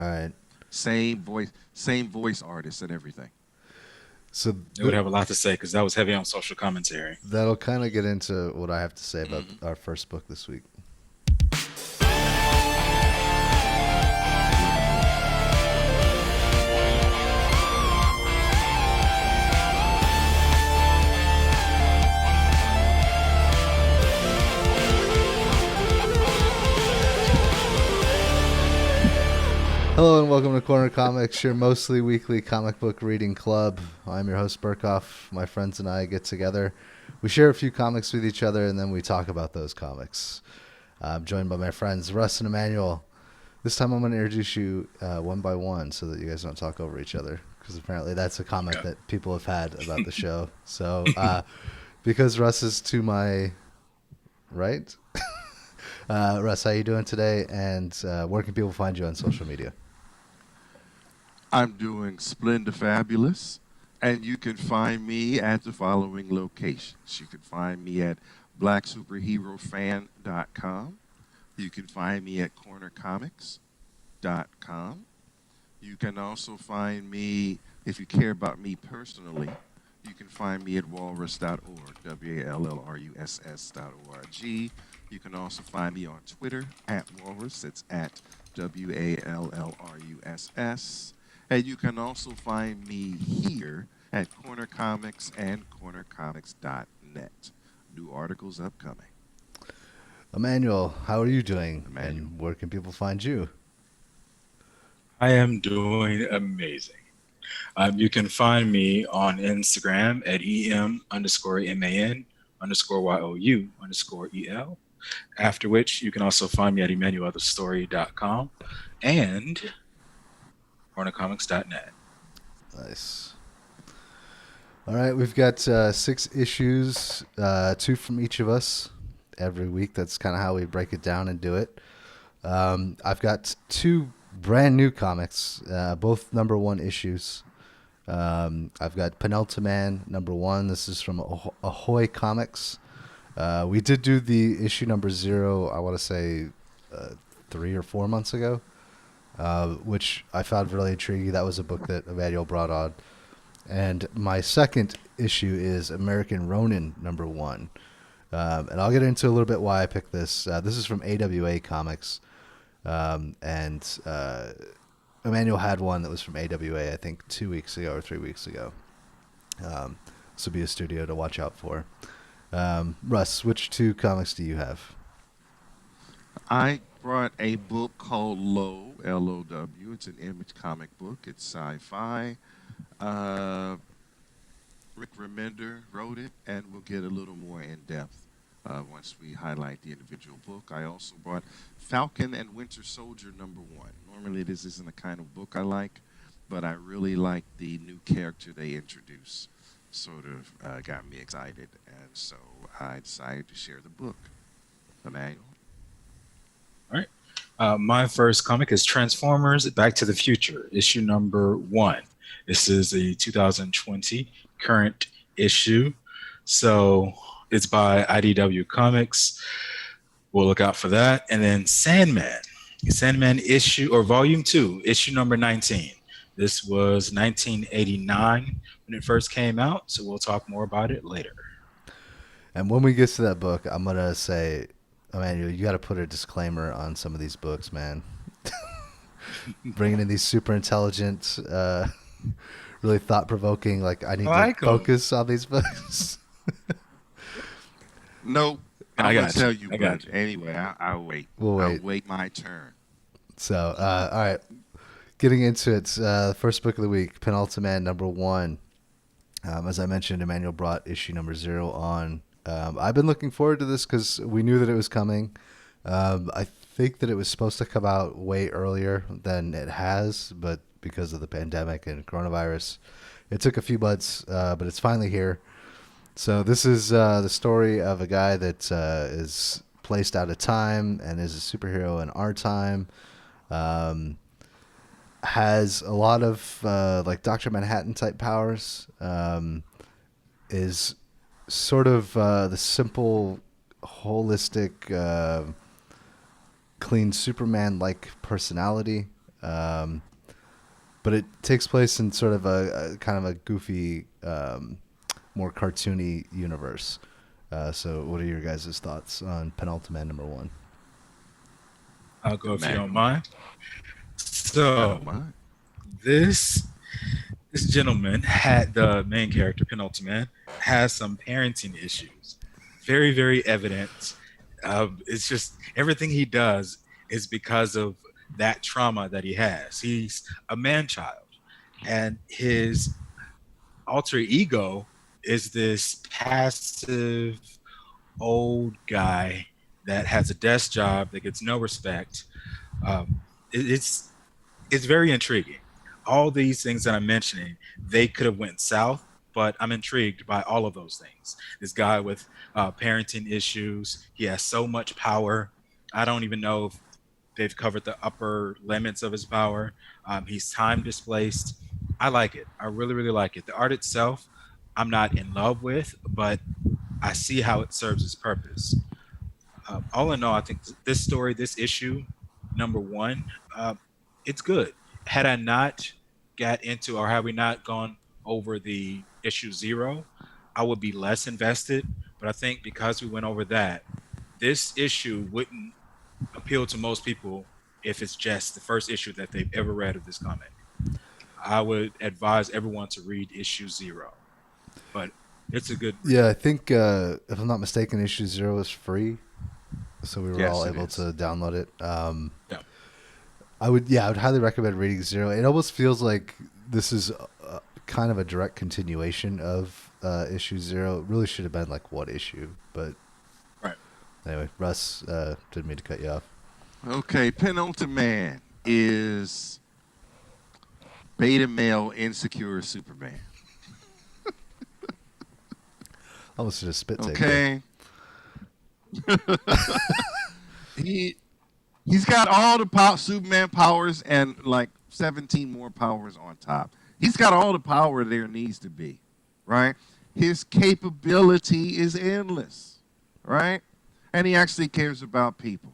All right. Same voice artist and everything. So It would have a lot to say because that was heavy on social commentary. that'll kind of get into what I have to say about Hmm. our first book this week. Hello and welcome to Corner Comics, your mostly weekly comic book reading club. I'm your host, Burkhoff. My friends and I get together. We share a few comics with each other, and then we talk about those comics. I'm joined by my friends, Russ and Emmanuel. This time I'm going to introduce you one by one so that you guys don't talk over each other, because apparently that's a comment Okay. that people have had about the show. So because Russ is to my right, Russ, how you doing today? And where can people find you on social media? I'm doing Splendor Fabulous, and you can find me at the following locations. You can find me at blacksuperherofan.com. You can find me at cornercomics.com. You can also find me, if you care about me personally, you can find me at walrus.org, WALLRUSS.org. You can also find me on Twitter at walrus. It's at WALLRUSS. And you can also find me here at Corner Comics and cornercomics.net. New articles upcoming. Emmanuel, how are you doing? Emmanuel. And where can people find you? I am doing amazing. You can find me on Instagram at EM_MAN_YOU_EL. After which, you can also find me at EmmanuelTheStory.com and CornerComics.net. Nice. All right, we've got 6 issues, 2 from each of us every week. That's kind of how we break it down and do it. I've got 2 brand new comics, both number 1 issues. I've got Penultiman number 1. This is from Ahoy Comics. We did do the issue number 0, I want to say 3 or 4 months ago, which I found really intriguing. That was a book that Emmanuel brought on. And my second issue is American Ronin number 1. And I'll get into a little bit why I picked this. This is from AWA Comics. And Emmanuel had one that was from AWA, I think 2 weeks ago or 3 weeks ago. This will be a studio to watch out for. Russ, which 2 comics do you have? I brought a book called Low, Low. It's an Image comic book. It's sci-fi. Uh, Rick Remender wrote it, and we'll get a little more in depth once we highlight the individual book. I also brought Falcon and Winter Soldier number 1. Normally, this isn't the kind of book I like, but I really like the new character they introduced. Sort of got me excited, and so I decided to share the book. Emmanuel. All right. My first comic is Transformers Back to the Future, issue number 1. This is a 2020 current issue. So it's by IDW Comics. We'll look out for that. And then Sandman issue or volume 2, issue number 19. This was 1989 when it first came out. So we'll talk more about it later. And when we get to that book, I'm going to say, Emmanuel, you got to put a disclaimer on some of these books, man. Bringing in these super intelligent, really thought-provoking, like I need I to like 'em. focus on these books. No, I I'm gonna got you. tell you, I got but you. anyway, I'll wait. We'll I'll wait. wait my turn. So, all right. Getting into it, first book of the week, Penultiman number 1. As I mentioned, Emmanuel brought issue number 0 on. I've been looking forward to this because we knew that it was coming. I think that it was supposed to come out way earlier than it has, but because of the pandemic and coronavirus, it took a few months, but it's finally here. So this is the story of a guy that is placed out of time and is a superhero in our time. Um, has a lot of like Dr. Manhattan type powers. Is sort of the simple, holistic, clean Superman like personality. But it takes place in sort of a kind of a goofy, more cartoony universe. So, what are your guys' thoughts on Penultimate number 1? I'll go if you don't Magnum. mind. I So don't mind. this gentleman had the main character, Penultimate, has some parenting issues. Very, very evident. It's just everything he does is because of that trauma that he has. He's a man child, and his alter ego is this passive old guy that has a desk job that gets no respect. It's very intriguing. All these things that I'm mentioning, they could have went south, but I'm intrigued by all of those things. This guy with parenting issues, he has so much power. I don't even know if they've covered the upper limits of his power. He's time displaced. I like it. I really, really like it. The art itself, I'm not in love with, but I see how it serves its purpose. All in all, I think this story, this issue, number 1, it's good. Had I not got into, or had we not gone over the issue 0, I would be less invested. But I think because we went over that, this issue wouldn't appeal to most people if it's just the first issue that they've ever read of this comic. I would advise everyone to read issue 0, but it's a good read. Yeah, I think if I'm not mistaken, issue 0 is free, so we were Yes, all it able is. to download it. Yeah. I would highly recommend reading 0. It almost feels like this is kind of a direct continuation of issue 0. It really should have been like one issue, but Right. anyway, Russ, didn't mean to cut you off. Okay, Penultimate is beta male insecure Superman. Almost just a spit take. there. Okay. He's got all the Superman powers and like 17 more powers on top. He's got all the power there needs to be, right? His capability is endless, right? And he actually cares about people.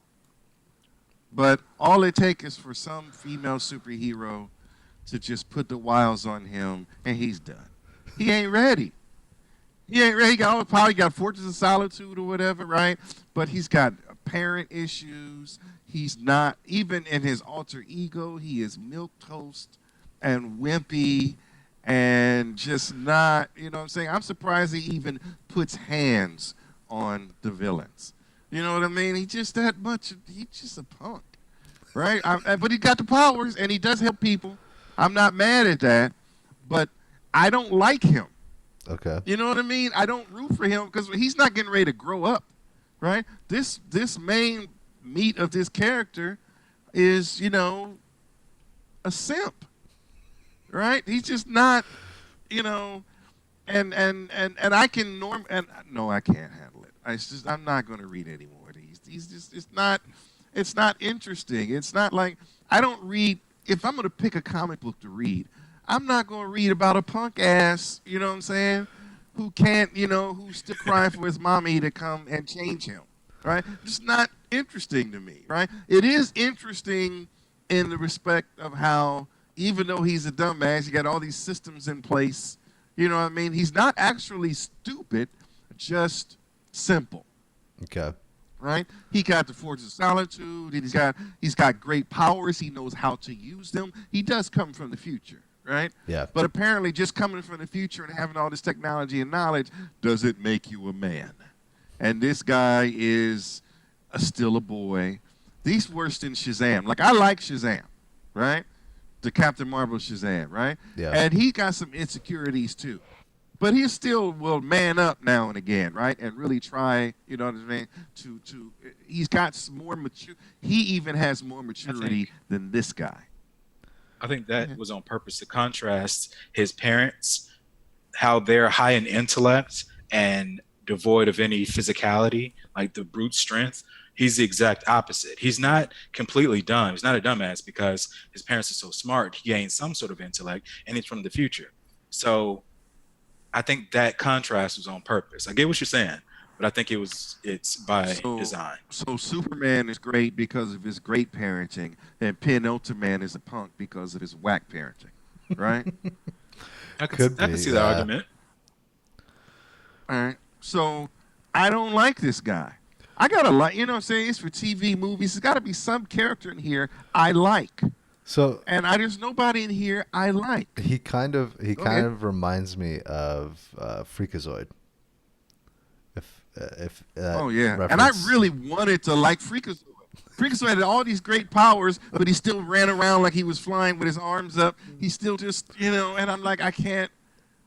But all it takes is for some female superhero to just put the wiles on him, and he's done. He ain't ready. He ain't ready. He got all the power. He got Fortress of Solitude or whatever, right? But he's got parent issues. He's not, even in his alter ego, he is milquetoast and wimpy and just not, you know what I'm saying? I'm surprised he even puts hands on the villains. You know what I mean? He's just that much, he's just a punk, right? But he got the powers and he does help people. I'm not mad at that, but I don't like him. Okay. You know what I mean? I don't root for him because he's not getting ready to grow up, right? This main meat of this character is, you know, a simp, right? He's just not, you know, and I can no, I can't handle it. I'm not going to read any more of these. These just it's not interesting. It's not like I don't read. If I'm going to pick a comic book to read, I'm not going to read about a punk ass, you know what I'm saying, who can't, you know, who's still crying for his mommy to come and change him, right? It's not interesting to me, right? It is interesting in the respect of how, even though he's a dumbass, he got all these systems in place, you know what I mean? He's not actually stupid, just simple. Okay. Right? He got the Fortress of Solitude. He's got great powers. He knows how to use them. He does come from the future, right? Yeah. But apparently, just coming from the future and having all this technology and knowledge doesn't make you a man. And this guy is still a boy. He's worse than Shazam. Like, I like Shazam, right? The Captain Marvel Shazam, right? Yeah. And he got some insecurities too. But he still will man up now and again, right? And really try, you know what I mean, to he's got some more mature. He even has more maturity than this guy. I think that was on purpose to contrast his parents, how they're high in intellect and devoid of any physicality, like the brute strength. He's the exact opposite. He's not completely dumb. He's not a dumbass because his parents are so smart. He gained some sort of intellect, and he's from the future. So I think that contrast was on purpose. I get what you're saying, but I think it's by So, design. so Superman is great because of his great parenting, and Penultiman is a punk because of his whack parenting, right? Could I can be, see that yeah. argument. All right. So, I don't like this guy. I gotta like, you know what I'm saying? It's for TV movies. There's got to be some character in here I like, So and there's nobody in here I like. he Go kind ahead. of reminds me of Freakazoid. If Oh yeah, and I reference. really wanted to like Freakazoid. Freakazoid had all these great powers, but he still ran around like he was flying with his arms up. He still just, and I'm like, I can't.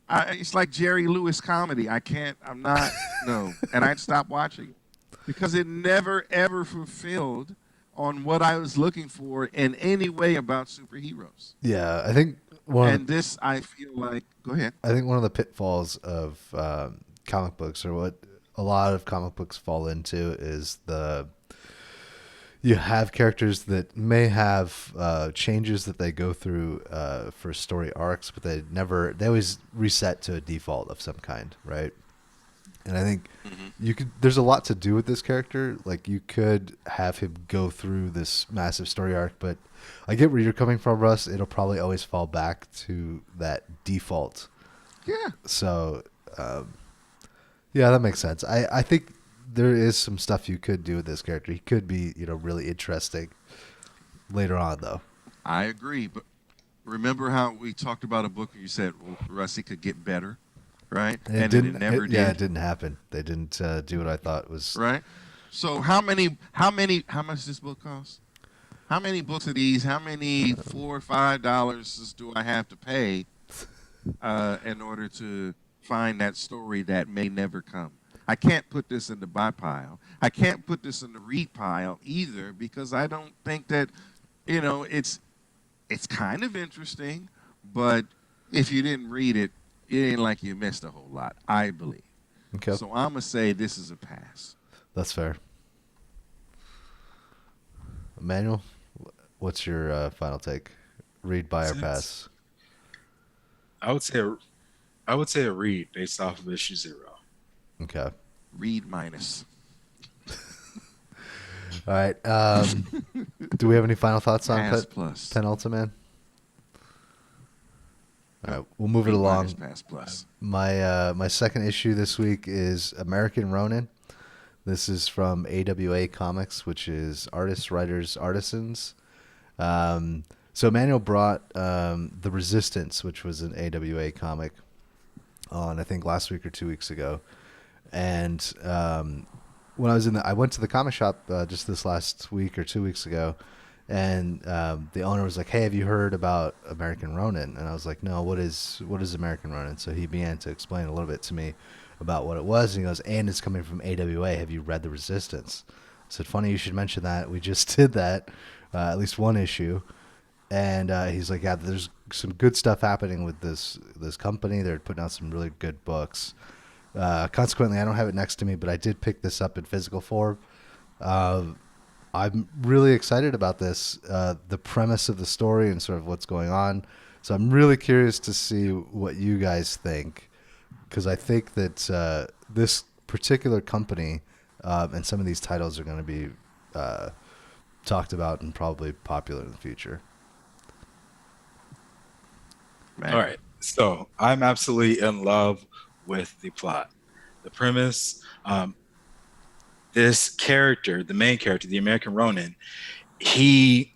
It's like Jerry Lewis comedy. I can't. I'm not. No, and I'd stop watching because it never ever fulfilled on what I was looking for in any way about superheroes. Yeah, I think one of And this, I feel like, go ahead. I think one of the pitfalls of comic books, or what a lot of comic books fall into, is you have characters that may have changes that they go through for story arcs, but they always reset to a default of some kind, right? And I think there's a lot to do with this character. Like, you could have him go through this massive story arc, but I get where you're coming from, Russ. It'll probably always fall back to that default. Yeah. So, yeah, that makes sense. I think there is some stuff you could do with this character. He could be, really interesting later on, though. I agree, but remember how we talked about a book and you said, well, Rusty could get better, right? And it never did. Yeah, it didn't happen. They didn't do what I thought was. Right? So how much does this book cost? How many books of these, how many $4 or $5 do I have to pay in order to find that story that may never come? I can't put this in the buy pile. I can't put this in the read pile either because I don't think that, it's kind of interesting, but if you didn't read it, it ain't like you missed a whole lot, I believe. Okay, So I'm going to say this is a pass. that's fair. Emmanuel, what's your final take? Read, buy, or Since- pass? I would say I would say a read based off of issue 0. Okay. Read minus. All right. Do we have any final thoughts on Pass plus. Penultimate? All right, we'll move it Read along. minus, pass plus. My second issue this week is American Ronin. This is from AWA Comics, which is Artists, Writers, Artisans. So Emmanuel brought The Resistance, which was an AWA comic, on I think last week or 2 weeks ago, and when I went to the comic shop just this last week or 2 weeks ago, and the owner was like, "Hey, have you heard about American Ronin?" And I was like, "No, what is American Ronin?" So he began to explain a little bit to me about what it was, and he goes, "And it's coming from AWA. Have you read The Resistance?" I said, "Funny you should mention that. We just did that, at least one issue." And he's like, "Yeah, there's some good stuff happening with this company. They're putting out some really good books." Consequently, I don't have it next to me, but I did pick this up in physical form. I'm really excited about this, the premise of the story and sort of what's going on. So I'm really curious to see what you guys think, because I think that this particular company and some of these titles are going to be talked about and probably popular in the future. Man. All right. So I'm absolutely in love with the plot, the premise. This character, the main character, the American Ronin, it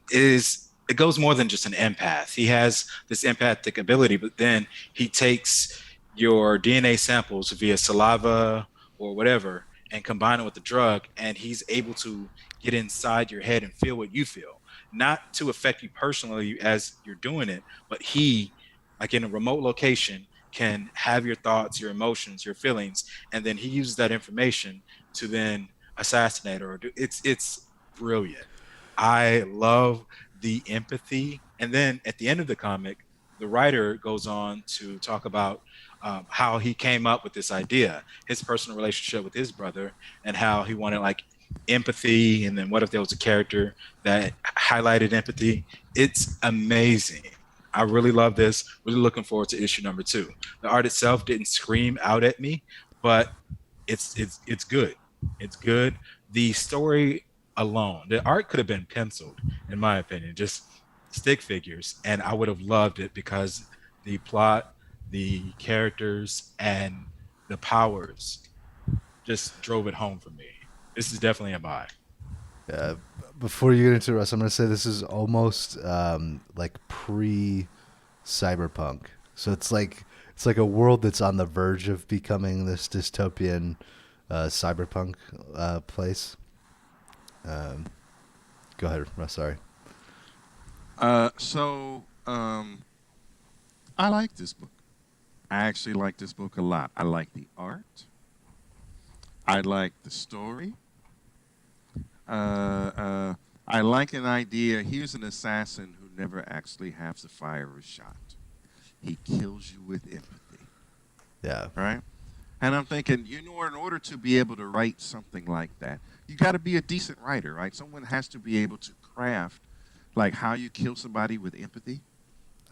goes more than just an empath. He has this empathic ability, but then he takes your DNA samples via saliva or whatever and combine it with the drug, and he's able to get inside your head and feel what you feel. Not to affect you personally as you're doing it, but he, like in a remote location, can have your thoughts, your emotions, your feelings, and then he uses that information to then assassinate or do. It's brilliant. I love the empathy. And then at the end of the comic, the writer goes on to talk about how he came up with this idea, his personal relationship with his brother, and how he wanted like empathy. And then what if there was a character that highlighted empathy? It's amazing. I really love this. Really looking forward to issue number 2. The art itself didn't scream out at me, but it's good. It's good. The story alone, the art could have been penciled, in my opinion, just stick figures, and I would have loved it because the plot, the characters, and the powers just drove it home for me. This is definitely a buy. Uh, Before you get into it, Russ, I'm going to say this is almost like pre cyberpunk. So it's like a world that's on the verge of becoming this dystopian cyberpunk place. Um, Go ahead, Russ. Sorry. So I like this book. I actually like this book a lot. I like the art. I like the story. I like an idea. Here's an assassin who never actually has to fire a shot. He kills you with empathy, Yeah. right? And I'm thinking, you know, in order to be able to write something like that, you got to be a decent writer, right? Someone has to be able to craft, like, how you kill somebody with empathy.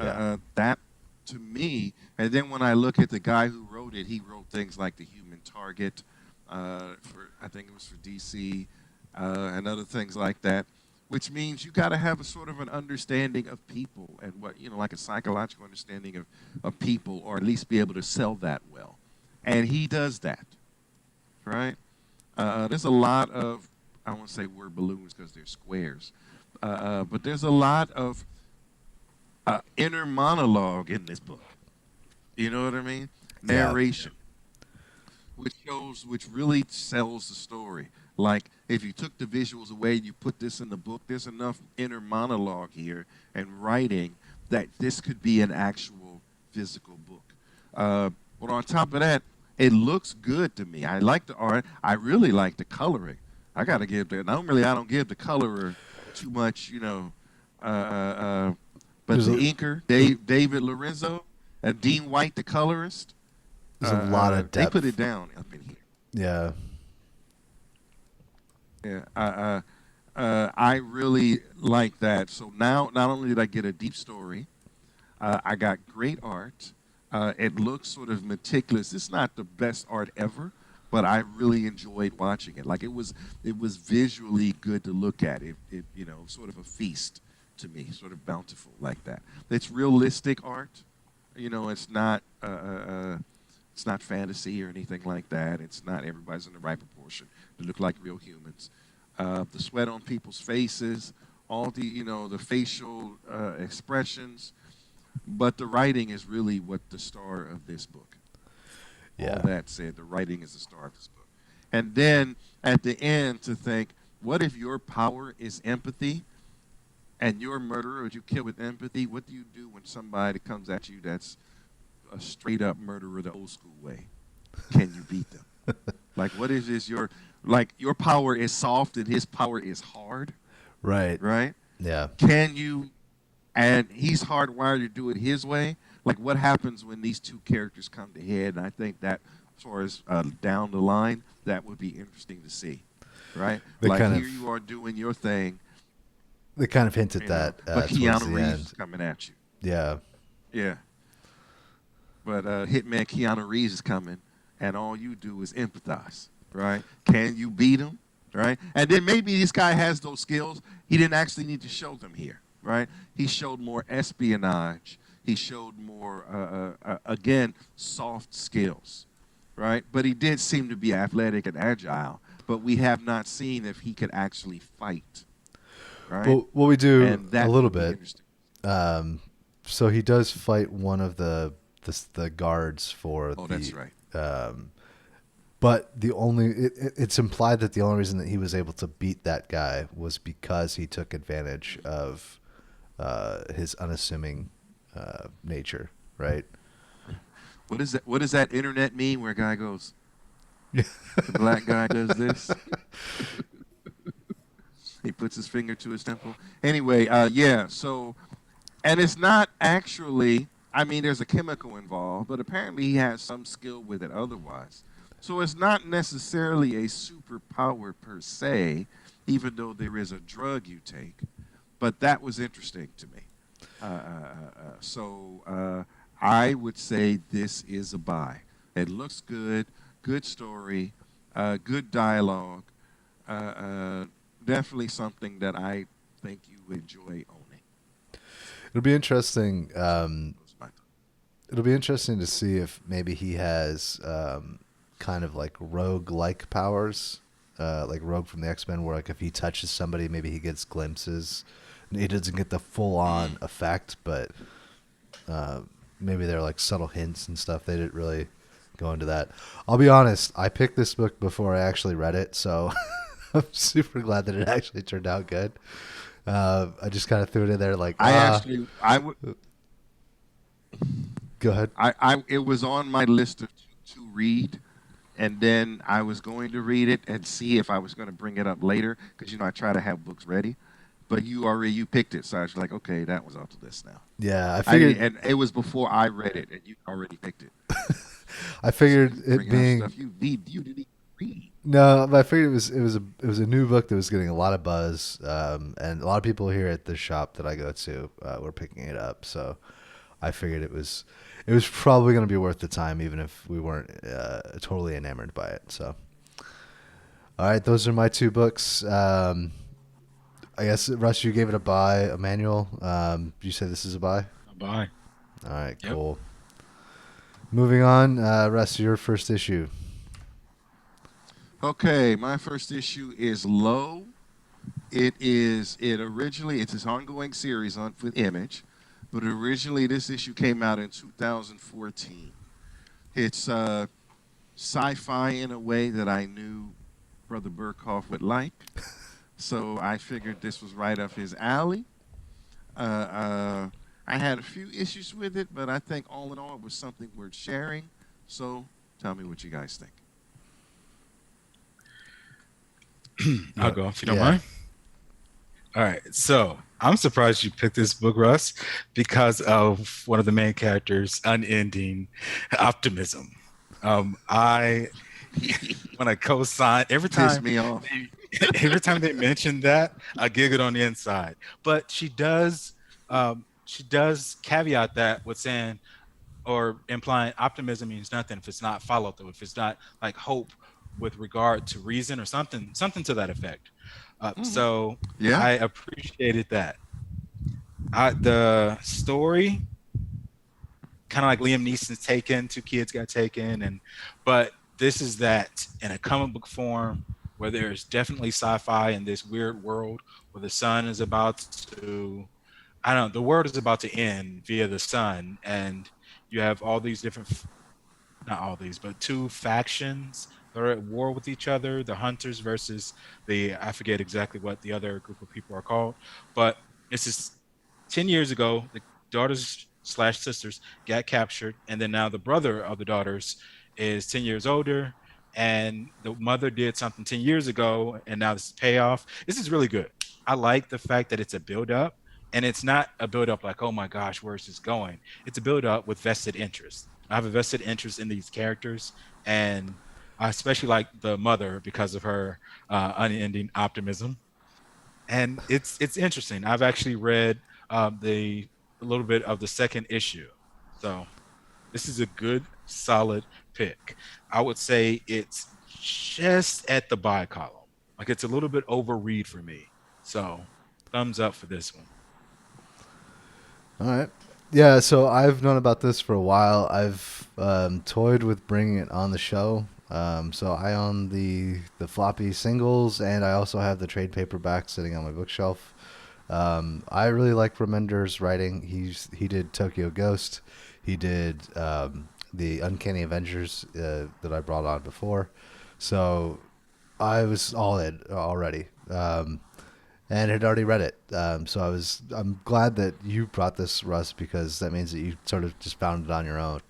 Yeah. That, to me, and then when I look at the guy who wrote it, he wrote things like The Human Target, for I think it was for DC, and other things like that. Which means you got to have a sort of an understanding of people and what, you know, like a psychological understanding of people, or at least be able to sell that well. And he does that, right? There's a lot of, I won't say word balloons because they're squares, but there's a lot of inner monologue in this book. You know what I mean? Yeah. Narration, which really sells the story. Like, if you took the visuals away and you put this in the book, there's enough inner monologue here and writing that this could be an actual physical book. But on top of that, it looks good to me. I like the art. I really like the coloring. I gotta give the normally I don't give the colorer too much, you know. Uh, uh, uh, but There's the a inker, David Lorenzo, and Dean White, the colorist, there's a lot of they put depth. it down up in here. Yeah. Yeah, I really like that. So now, not only did I get a deep story, I got great art. It looks sort of meticulous. It's not the best art ever, but I really enjoyed watching it. Like, it was visually good to look at. It, you know, sort of a feast to me, sort of bountiful like that. It's realistic art. You know, it's not fantasy or anything like that. It's not everybody's in the right proportion. They look like real humans. The sweat on people's faces, all the, you know, the facial expressions, but the writing is really what the star of this book. All Yeah. that said, the writing is the star of this book. And then at the end, to think, what if your power is empathy, and you're a murderer, or you kill with empathy? What do you do when somebody comes at you that's a straight up murderer the old school way? Can you beat them? Like, what is this? Your power is soft and his power is hard, Right. right? Yeah. Can you? And he's hardwired to do it his way. Like, what happens when these two characters come to head? And I think that, as far as down the line, that would be interesting to see, right? They Like, kind here of you are doing your thing, they kind of hint at you know, that but towards Keanu the Reeves is end. coming at you. Yeah. Yeah. But Hitman Keanu Reeves is coming, and all you do is empathize, right? Can you beat him, right? And then maybe this guy has those skills. He didn't actually need to show them here, right? He showed more espionage. He showed more, again, soft skills, right? But he did seem to be athletic and agile. But we have not seen if he could actually fight, right? Well, we do And a that little would be bit. interesting. So he does fight one of the guards for Oh, the. that's right. But it's implied that the only reason that he was able to beat that guy was because he took advantage of his unassuming nature, right? What is that? What does that internet mean where a guy goes, the black guy does this? He puts his finger to his temple. Anyway, yeah, so, and it's not actually, I mean, there's a chemical involved, but apparently he has some skill with it otherwise. So it's not necessarily a superpower per se, even though there is a drug you take. But that was interesting to me. I would say this is a buy. It looks good, good story. good dialogue. Uh, uh, Definitely something that I think you enjoy owning. It'll be interesting. Those are my It'll be interesting to see if maybe he has kind of like rogue-like powers, like Rogue from the X-Men, where like if he touches somebody, maybe he gets glimpses. He doesn't get the full-on effect, but uh, maybe they're like subtle hints and stuff. They didn't really go into that. I'll be honest. I picked this book before I actually read it, so I'm super glad that it actually turned out good. I just kind of threw it in there like, I actually, I would, go ahead. it was on my list to read, and then I was going to read it and see if I was going to bring it up later because I try to have books ready. But you picked it, so I was like, okay, that was off the list now. Yeah, I I figured. and it was before I read it, and you already picked it. I So figured you it bringing up being stuff you didn't even read. no, but I figured it was a new book that was getting a lot of buzz, and a lot of people here at the shop that I go to were picking it up. So I figured it was probably going to be worth the time, even if we weren't totally enamored by it. So, all right, those are my two books. I guess Russ, you gave it a buy. Emmanuel, you say this is a buy. Bye. All right, Yep. cool. Moving on, Russ, your first issue. Okay, my first issue is Low. It's this ongoing series on with Image, but originally this issue came out in 2014. It's sci-fi in a way that I knew Brother Burkhoff would like, so I figured this was right up his alley. Uh, I had a few issues with it, but I think all in all it was something worth sharing. So tell me what you guys think. I'll go if you don't Yeah. mind. All right. So I'm surprised you picked this book, Russ, because of one of the main characters' unending optimism. I when I co-sign Pissed me off. every time they mention that, I giggled on the inside. But she does caveat that with saying or implying optimism means nothing if it's not followed through, if it's not like hope with regard to reason or something to that effect. So Yeah. I appreciated that. The story, kind of like Liam Neeson's Taken, two kids got taken, but this is that in a comic book form where there's definitely sci-fi in this weird world where the sun is about to, I don't know, the world is about to end via the sun, and you have all these different, not all these, but two factions that are at war with each other, the hunters versus I forget exactly what the other group of people are called, but this is 10 years ago, the daughters slash sisters got captured, and then now the brother of the daughters is 10 years older, and the mother did something 10 years ago, and now this is payoff. This is really good. I like the fact that it's a build up, and it's not a build up like, oh my gosh, where's this going? It's a build up with vested interest. I have a vested interest in these characters, and I especially like the mother because of her unending optimism. And it's interesting. I've actually read a little bit of the second issue, so this is a good, solid pick. I would say it's just at the buy column. Like it's a little bit overread for me. So thumbs up for this one. All right. Yeah, so I've known about this for a while. I've toyed with bringing it on the show. So I own the floppy singles, and I also have the trade paperback sitting on my bookshelf. I really like Remender's writing. He did Tokyo Ghost. He did the Uncanny Avengers that I brought on before. So I was all in already. And had already read it. So I'm glad that you brought this, Russ, because that means that you sort of just found it on your own.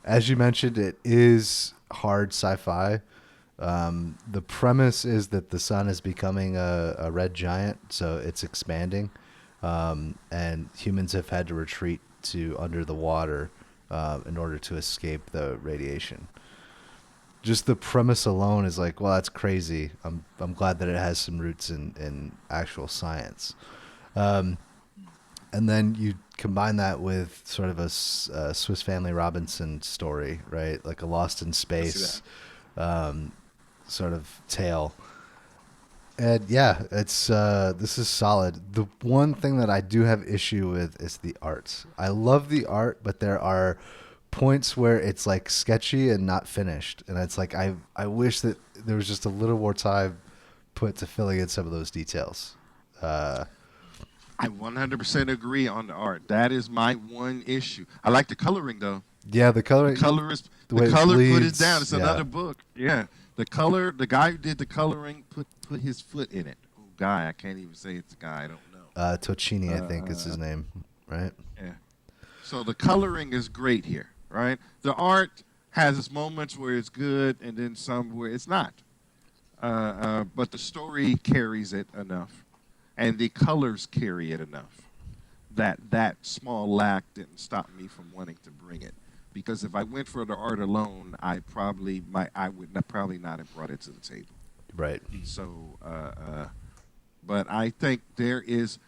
As you mentioned, it is hard sci-fi. The premise is that the sun is becoming a red giant, so it's expanding, and humans have had to retreat to under the water in order to escape the radiation. Just the premise alone is like, well, that's crazy. I'm glad that it has some roots in actual science. And then you combine that with sort of a Swiss Family Robinson story, right? Like a Lost in Space, sort of tale. And yeah, it's this is solid. The one thing that I do have issue with is the art. I love the art, but there are points where it's like sketchy and not finished, and it's like I wish that there was just a little more time put to filling in some of those details. Uh, I 100% agree on the art. That is my one issue. I like the coloring though. yeah, the The coloring, color is the the way it color put it bleeds. down. It's Yeah, another book. Yeah, the color. The guy who did the coloring put his foot in it. Oh, guy, I can't even say it's a guy. I don't know. Tocini, I think is Uh, his name, right? yeah. So the coloring is great here, right? The art has its moments where it's good, and then some where it's not. But the story carries it enough, and the colors carry it enough that that small lack didn't stop me from wanting to bring it. Because if I went for the art alone, I would probably not have brought it to the table. Right. So, but I think there is,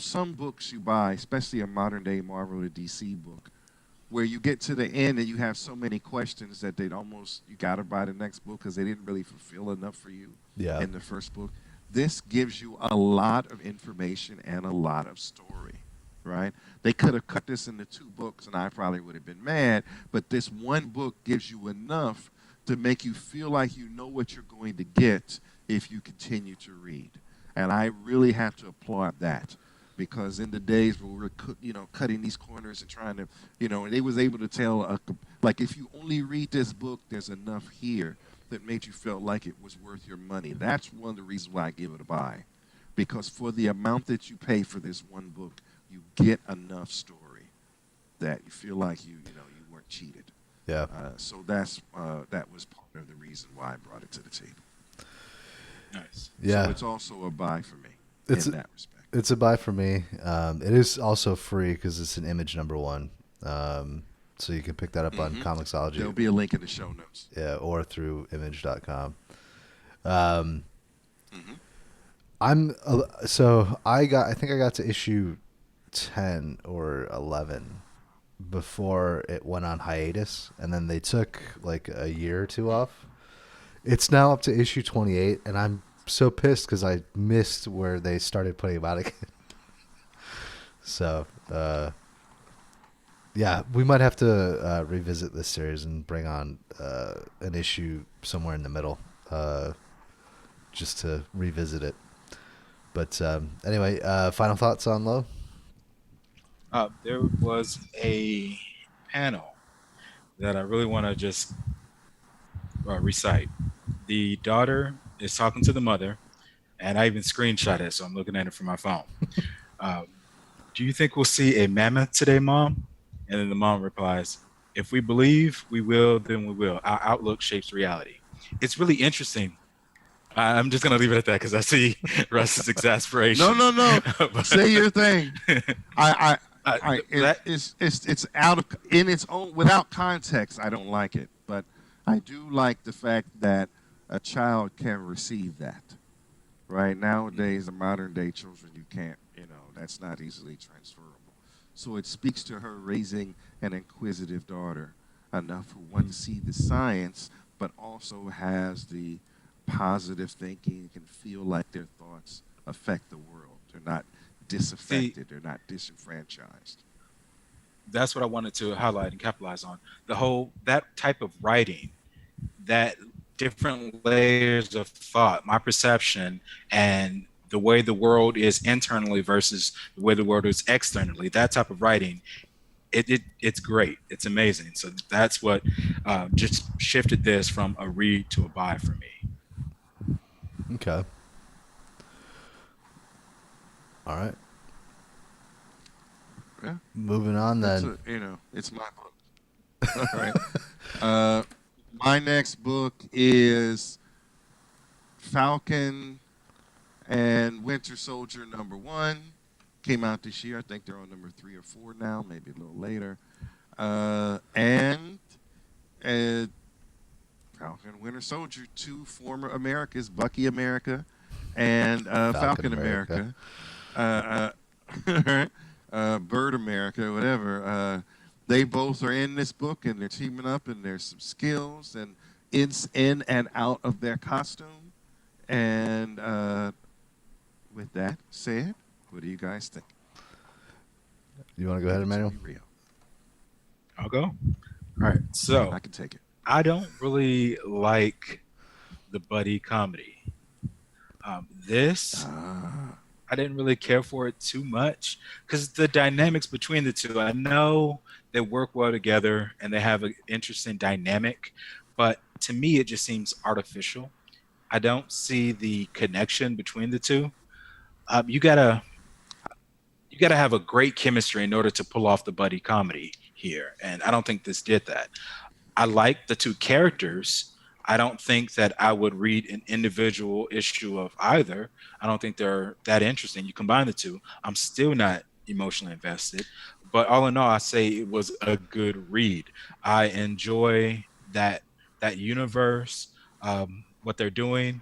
some books you buy, especially a modern day Marvel or DC book, where you get to the end and you have so many questions that you got to buy the next book because they didn't really fulfill enough for you Yeah. in the first book. This gives you a lot of information and a lot of story, right? They could have cut this into 2 books and I probably would have been mad, but this one book gives you enough to make you feel like you know what you're going to get if you continue to read. And I really have to applaud that because in the days where we were, cutting these corners and trying to, they was able to tell, like if you only read this book, there's enough here that made you feel like it was worth your money. That's one of the reasons why I give it a buy, because for the amount that you pay for this one book, you get enough story that you feel like you weren't cheated. Yeah. So that was part of the reason why I brought it to the table. Nice. Yeah. So it's also a buy for me It's in that respect. It's a buy for me. It is also free because it's an image #1. So you can pick that up on Comixology. There'll be a link in the show notes. Yeah, or through image.com. Mhm. I think I got to issue 10 or 11 before it went on hiatus, and then they took like a year or 2 off. It's now up to issue 28, and I'm so pissed because I missed where they started putting them out again. So, yeah, we might have to revisit this series and bring on an issue somewhere in the middle, just to revisit it. But anyway, final thoughts on Low? There was a panel that I really want to just recite. The daughter is talking to the mother, and I even screenshot it, so I'm looking at it from my phone. Do you think we'll see a mammoth today, Mom? And then the mom replies, if we believe we will, then we will. Our outlook shapes reality. It's really interesting. I'm just going to leave it at that because I see Russ's exasperation. No. But- Say your thing. It's out of in its own without context. I don't like it, but I do like the fact that a child can receive that. Right nowadays, the modern day children, you can't. That's not easily transferable. So it speaks to her raising an inquisitive daughter enough who wants to see the science, but also has the positive thinking, can feel like their thoughts affect the world. They're not disaffected. They're not disenfranchised. That's what I wanted to highlight and capitalize on. That type of writing, that different layers of thought, my perception, and the way the world is internally versus the way the world is externally, that type of writing, it's great. It's amazing. So that's what just shifted this from a read to a buy for me. Okay. All right. Yeah. Moving on then. It's my book. All right. My next book is Falcon and Winter Soldier #1. Came out this year. I think they're on number 3 or 4 now, maybe a little later. And Falcon and Winter Soldier, 2 former Americas, Bucky America and Falcon America. Bird America, whatever. They both are in this book, and they're teaming up, and there's some skills, and in and out of their costume. And with that said, what do you guys think? You want to go ahead, Give it to Emmanuel? me, Rio. I'll go. All right. So I can take it. I don't really like the buddy comedy. This Ah, I didn't really care for it too much because the dynamics between the two, I know they work well together and they have an interesting dynamic, but to me, it just seems artificial. I don't see the connection between the two. Um, you gotta you gotta have a great chemistry in order to pull off the buddy comedy here, and I don't think this did that. I like the two characters. I don't think that I would read an individual issue of either. I don't think they're that interesting. You combine the two, I'm still not emotionally invested. But all in all, I say it was a good read. I enjoy that universe, what they're doing.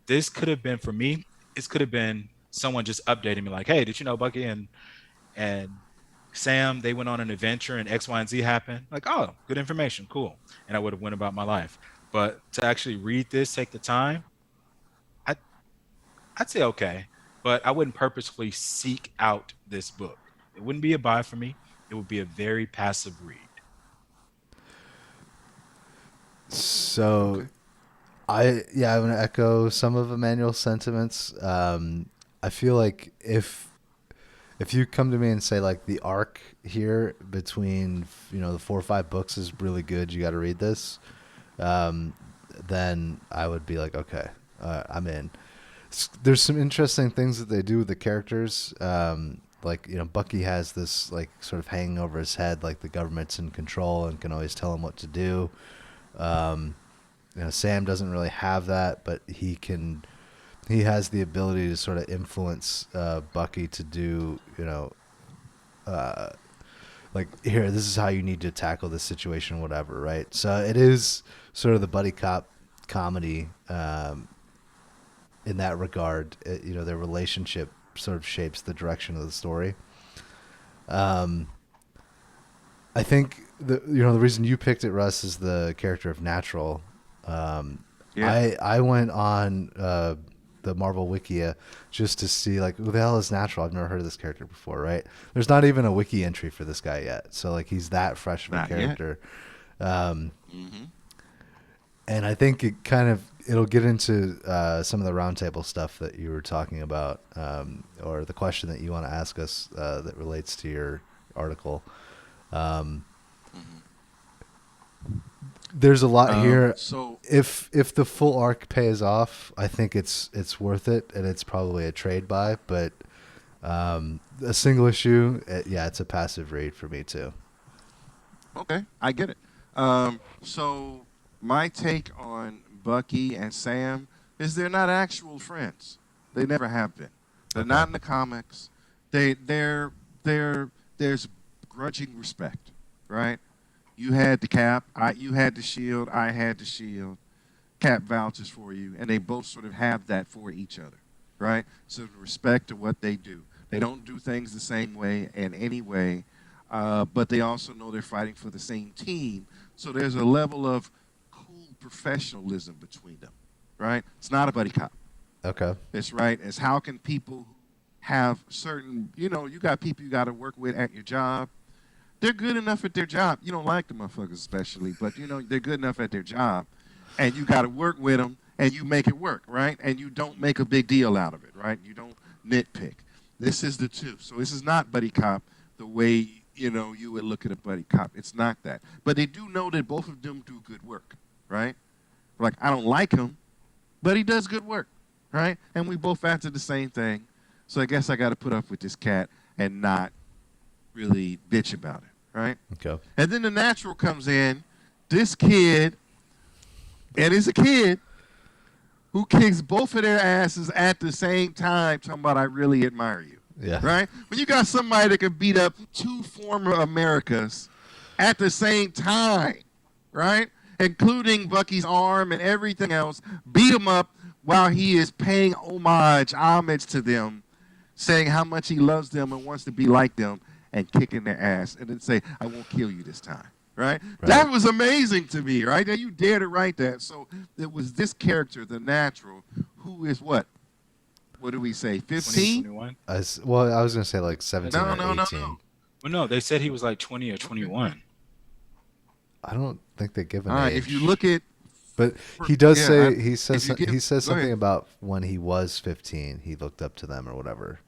This could have been for me. This could have been someone just updating me, like, "Hey, did you know Bucky and Sam, they went on an adventure and X, Y, and Z happened." Like, oh, good information, cool. And I would have went about my life. But to actually read this, take the time, I I'd say okay. But I wouldn't purposefully seek out this book. It wouldn't be a buy for me. It would be a very passive read. So okay. I'm gonna echo some of Emmanuel's sentiments. I feel like if you come to me and say like the arc here between the 4 or 5 books is really good, you got to read this, um, then I would be like, okay, I'm in. There's some interesting things that they do with the characters. Like Bucky has this like sort of hanging over his head, like the government's in control and can always tell him what to do. Um, Sam doesn't really have that, but he can. He has the ability to sort of influence Bucky to do, uh, like, here, this is how you need to tackle this situation, whatever, right? So it is sort of the buddy cop comedy in that regard. Their relationship sort of shapes the direction of the story. Um, I think the reason you picked it, Russ, is the character of Natural. Um, Yeah. I went on the Marvel Wikia just to see like who the hell is Natural. I've never heard of this character before, right? There's not even a wiki entry for this guy yet, so like he's that fresh of a Not yet. character. Um, Hmm. and I think it'll get into some of the roundtable stuff that you were talking about, or the question that you want to ask us that relates to your article. Um, Hmm. there's a lot here. So If the full arc pays off, I think it's worth it, and it's probably a trade buy. But a single issue, it's a passive read for me too. okay, I get it. So my take on Bucky and Sam is they're not actual friends. They never have been. They're Okay. not in the comics. There's grudging respect, right? You had the Cap, you had the Shield, I had the Shield. Cap vouches for you, and they both sort of have that for each other, right? So respect to what they do. They don't do things the same way in any way, but they also know they're fighting for the same team. So there's a level of cool professionalism between them, right? It's not a buddy cop. Okay. It's right. It's how can people have certain, you got people you got to work with at your job. They're good enough at their job. You don't like the motherfuckers especially, but they're good enough at their job, and you got to work with them, and you make it work, right? And you don't make a big deal out of it, right? You don't nitpick. This is the two. So this is not buddy cop the way you would look at a buddy cop. It's not that, but they do know that both of them do good work, right? Like I don't like him, but he does good work, right? And we both answer the same thing. So I guess I got to put up with this cat and not really bitch about it, right? Okay. And then the Natural comes in. This kid, and it's a kid who kicks both of their asses at the same time, talking about I really admire you, Yeah. right? When you got somebody that can beat up two former Americas at the same time, right? Including Bucky's arm and everything else, beat him up while he is paying homage to them, saying how much he loves them and wants to be like them, and kicking their ass, and then say, I won't kill you this time. right? Right. That was amazing to me, right? That you dare to write that. So it was this character, the Natural, who is what? What do we say? 15? 21. I was gonna say like 17 No, or no, 18. no, no. Well, no, they said he was like 20 or 21. I don't think they give an All right, age. if you look at, but he does yeah, say I- he says if you give- he says go something ahead. about when he was 15, he looked up to them or whatever.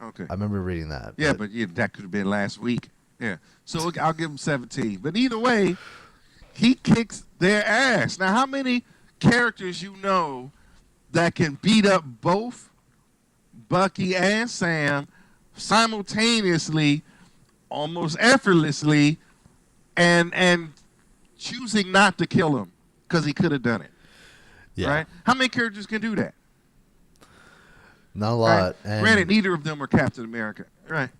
okay. I remember reading that. Yeah, but that could have been last week. Yeah. So I'll give him 17. But either way, he kicks their ass. Now, how many characters you know that can beat up both Bucky and Sam simultaneously, almost effortlessly, and choosing not to kill him because he could have done it, yeah, right? How many characters can do that? not a Right? lot. And Granted, neither of them are Captain America, right?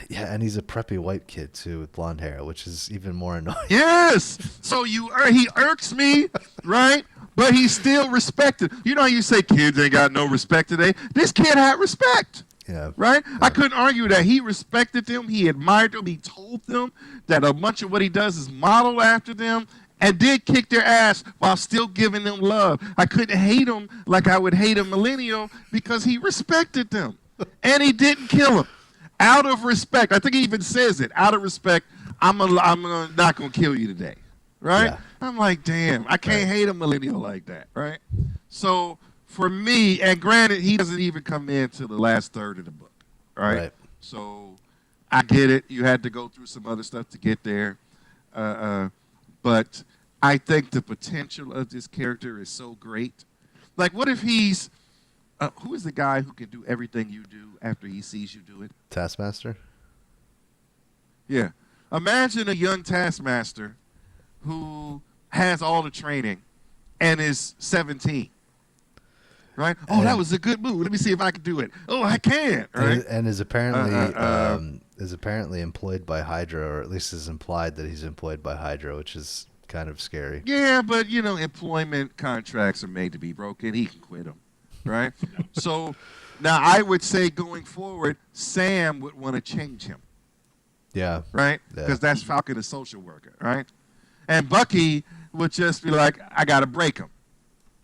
yeah, and he's a preppy white kid too with blonde hair, which is even more annoying. Yes. So he irks me, right? But he's still respected. You know how you say kids ain't got no respect today? This kid had respect, Yeah, right? I couldn't argue that. He respected them. He admired them. He told them that a bunch of what he does is modeled after them and did kick their ass while still giving them love. I couldn't hate him like I would hate a millennial because he respected them. And he didn't kill him. Out of respect. I think he even says it. Out of respect, I'm not going to kill you today. Right? Yeah. I'm like, damn, I can't hate a millennial like that. Right? So for me, and granted, he doesn't even come into the last third of the book. Right? So I get it. You had to go through some other stuff to get there. But I think the potential of this character is so great. Like, what if he's who is the guy who can do everything you do after he sees you do it? Taskmaster. Yeah. Imagine a young Taskmaster who has all the training and is 17. Right? Oh, that was a good move. Let me see if I can do it. Oh, I can. Right? And is apparently employed by Hydra, or at least is implied that he's employed by Hydra, which is kind of scary. Yeah, but employment contracts are made to be broken. He can quit them, right? So now I would say going forward, Sam would want to change him, Yeah, right? Yeah. Because that's Falcon, the social worker, right? And Bucky would just be like, I got to break him,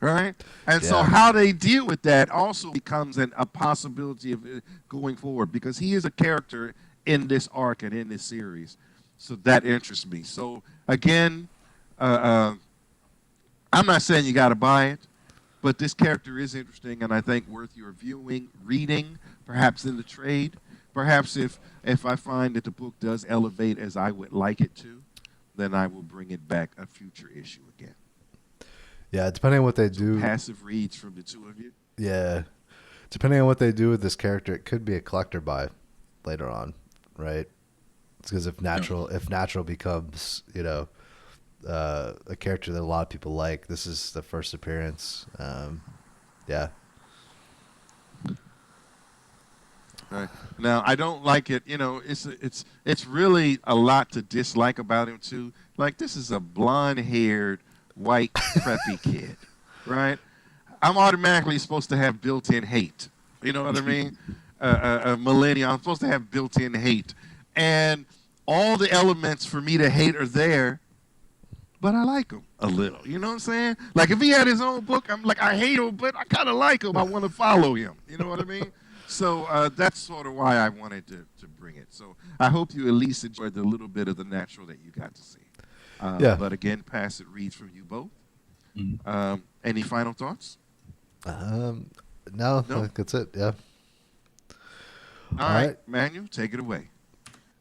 right? And so Yeah. how they deal with that also becomes a possibility of it going forward, because he is a character in this arc and in this series. So that interests me. So again, I'm not saying you got to buy it, but this character is interesting and I think worth your viewing, reading, perhaps in the trade. Perhaps if I find that the book does elevate as I would like it to, then I will bring it back a future issue again. yeah. Depending on what they So do, passive reads from the two of you. yeah. Depending on what they do with this character, it could be a collector buy later on, right? Because if natural becomes a character that a lot of people like, this is the first appearance. Yeah. Right. Now I don't like it. It's really a lot to dislike about him too. Like, this is a blonde-haired, white, preppy kid, right? I'm automatically supposed to have built-in hate. You know what I mean? A millennial. I'm supposed to have built-in hate, and all the elements for me to hate are there. But I like him a little. You know what I'm saying? Like, if he had his own book, I'm like, I hate him, but I kind of like him. I want to follow him. You know what I mean? So that's sort of why I wanted to bring it. So I hope you at least enjoyed the little bit of the Natural that you got to see. Yeah. But again, pass it reads from you both. Mhm. Any final thoughts? No, No? I think that's it. Yeah. All right, right. Manuel, take it away.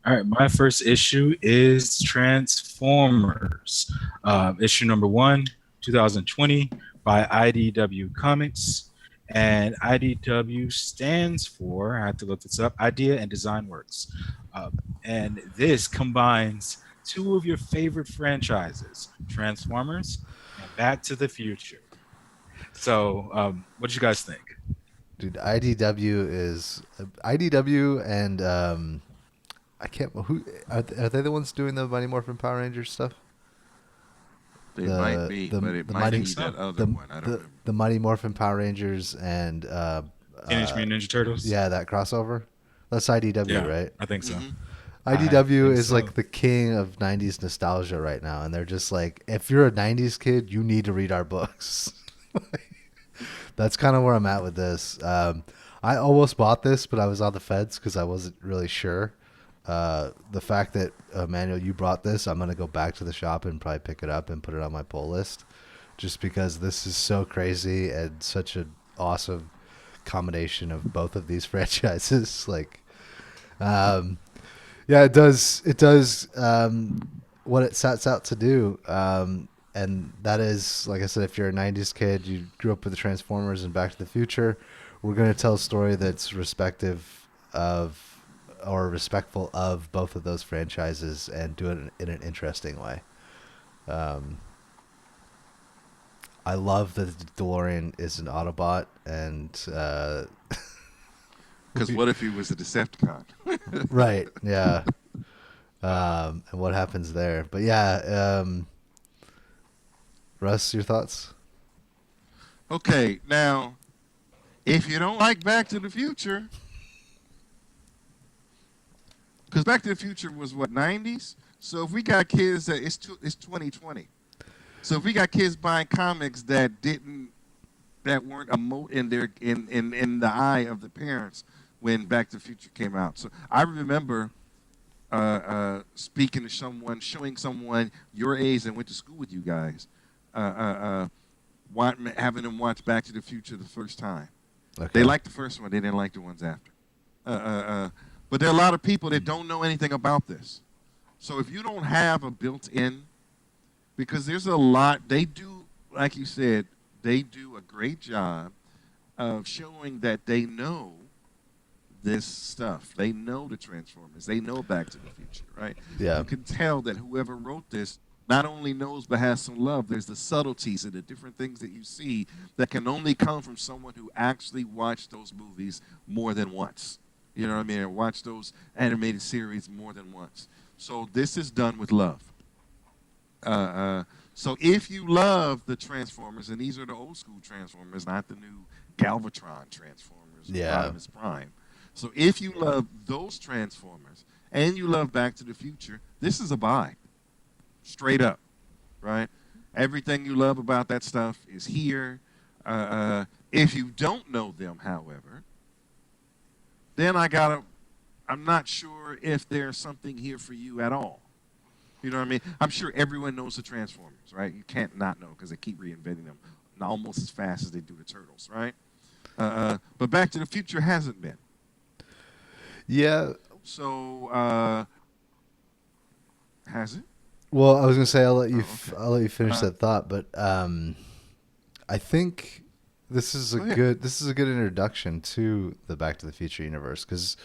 All right, my first issue is Transformers, issue number 1, 2020, by IDW Comics. And IDW stands for, I have to look this up, Idea and Design Works. And this combines two of your favorite franchises, Transformers and Back to the Future. So, what do you guys think? Dude, IDW and I can't. Who are they the ones doing the Mighty Morphin Power Rangers stuff? They might be, but it might be that other one. I don't remember. The Mighty Morphin Power Rangers and Teenage Mutant Ninja Turtles? yeah, that crossover. That's IDW, Yeah, right? I think so. Mhm. IDW think is so. like the king of 90s nostalgia right now, and they're just like, if you're a 90s kid, you need to read our books. That's kind of where I'm at with this. I almost bought this, but I was on the fence because I wasn't really sure. The fact that, Manuel, you brought this, I'm going to go back to the shop and probably pick it up and put it on my pull list just because this is so crazy and such an awesome combination of both of these franchises. Like, um, yeah, it does. It does what it sets out to do, and that is, like I said, if you're a '90s kid, you grew up with the Transformers and Back to the Future. We're going to tell a story that's respective of or respectful of both of those franchises and do it in an interesting way. Um, I love that the DeLorean is an Autobot, and Because what if he was a Decepticon? right, yeah. And what happens there? But yeah, Russ, your thoughts? Okay, now, if you don't like Back to the Future, because Back to the Future was what, 90s? So if we got kids that it's 2020. So if we got kids buying comics that weren't in the eye of the parents when Back to the Future came out. So I remember speaking to someone, showing someone your age and went to school with you guys, having them watch Back to the Future the first time. Okay. They liked the first one. They didn't like the ones after. But there are a lot of people that don't know anything about this. So if you don't have a built-in, because there's a lot, they do, like you said, they do a great job of showing that they know this stuff. They know the Transformers. They know Back to the Future, right? Yeah. You can tell that whoever wrote this not only knows but has some love. There's the subtleties and the different things that you see that can only come from someone who actually watched those movies more than once. You know what I mean? And watched those animated series more than once. So this is done with love. So if you love the Transformers, and these are the old school Transformers, not the new Galvatron Transformers, Yeah. Optimus Prime. So if you love those Transformers and you love Back to the Future, this is a buy. Straight up, right? Everything you love about that stuff is here. If you don't know them, however, then I'm not sure if there's something here for you at all. You know what I mean? I'm sure everyone knows the Transformers, right? You can't not know because they keep reinventing them almost as fast as they do the Turtles, right? But Back to the Future hasn't been. Yeah. So, has it? Well, I was gonna say I'll let you okay. I'll let you finish that thought, but I think this is a good introduction to the Back to the Future universe because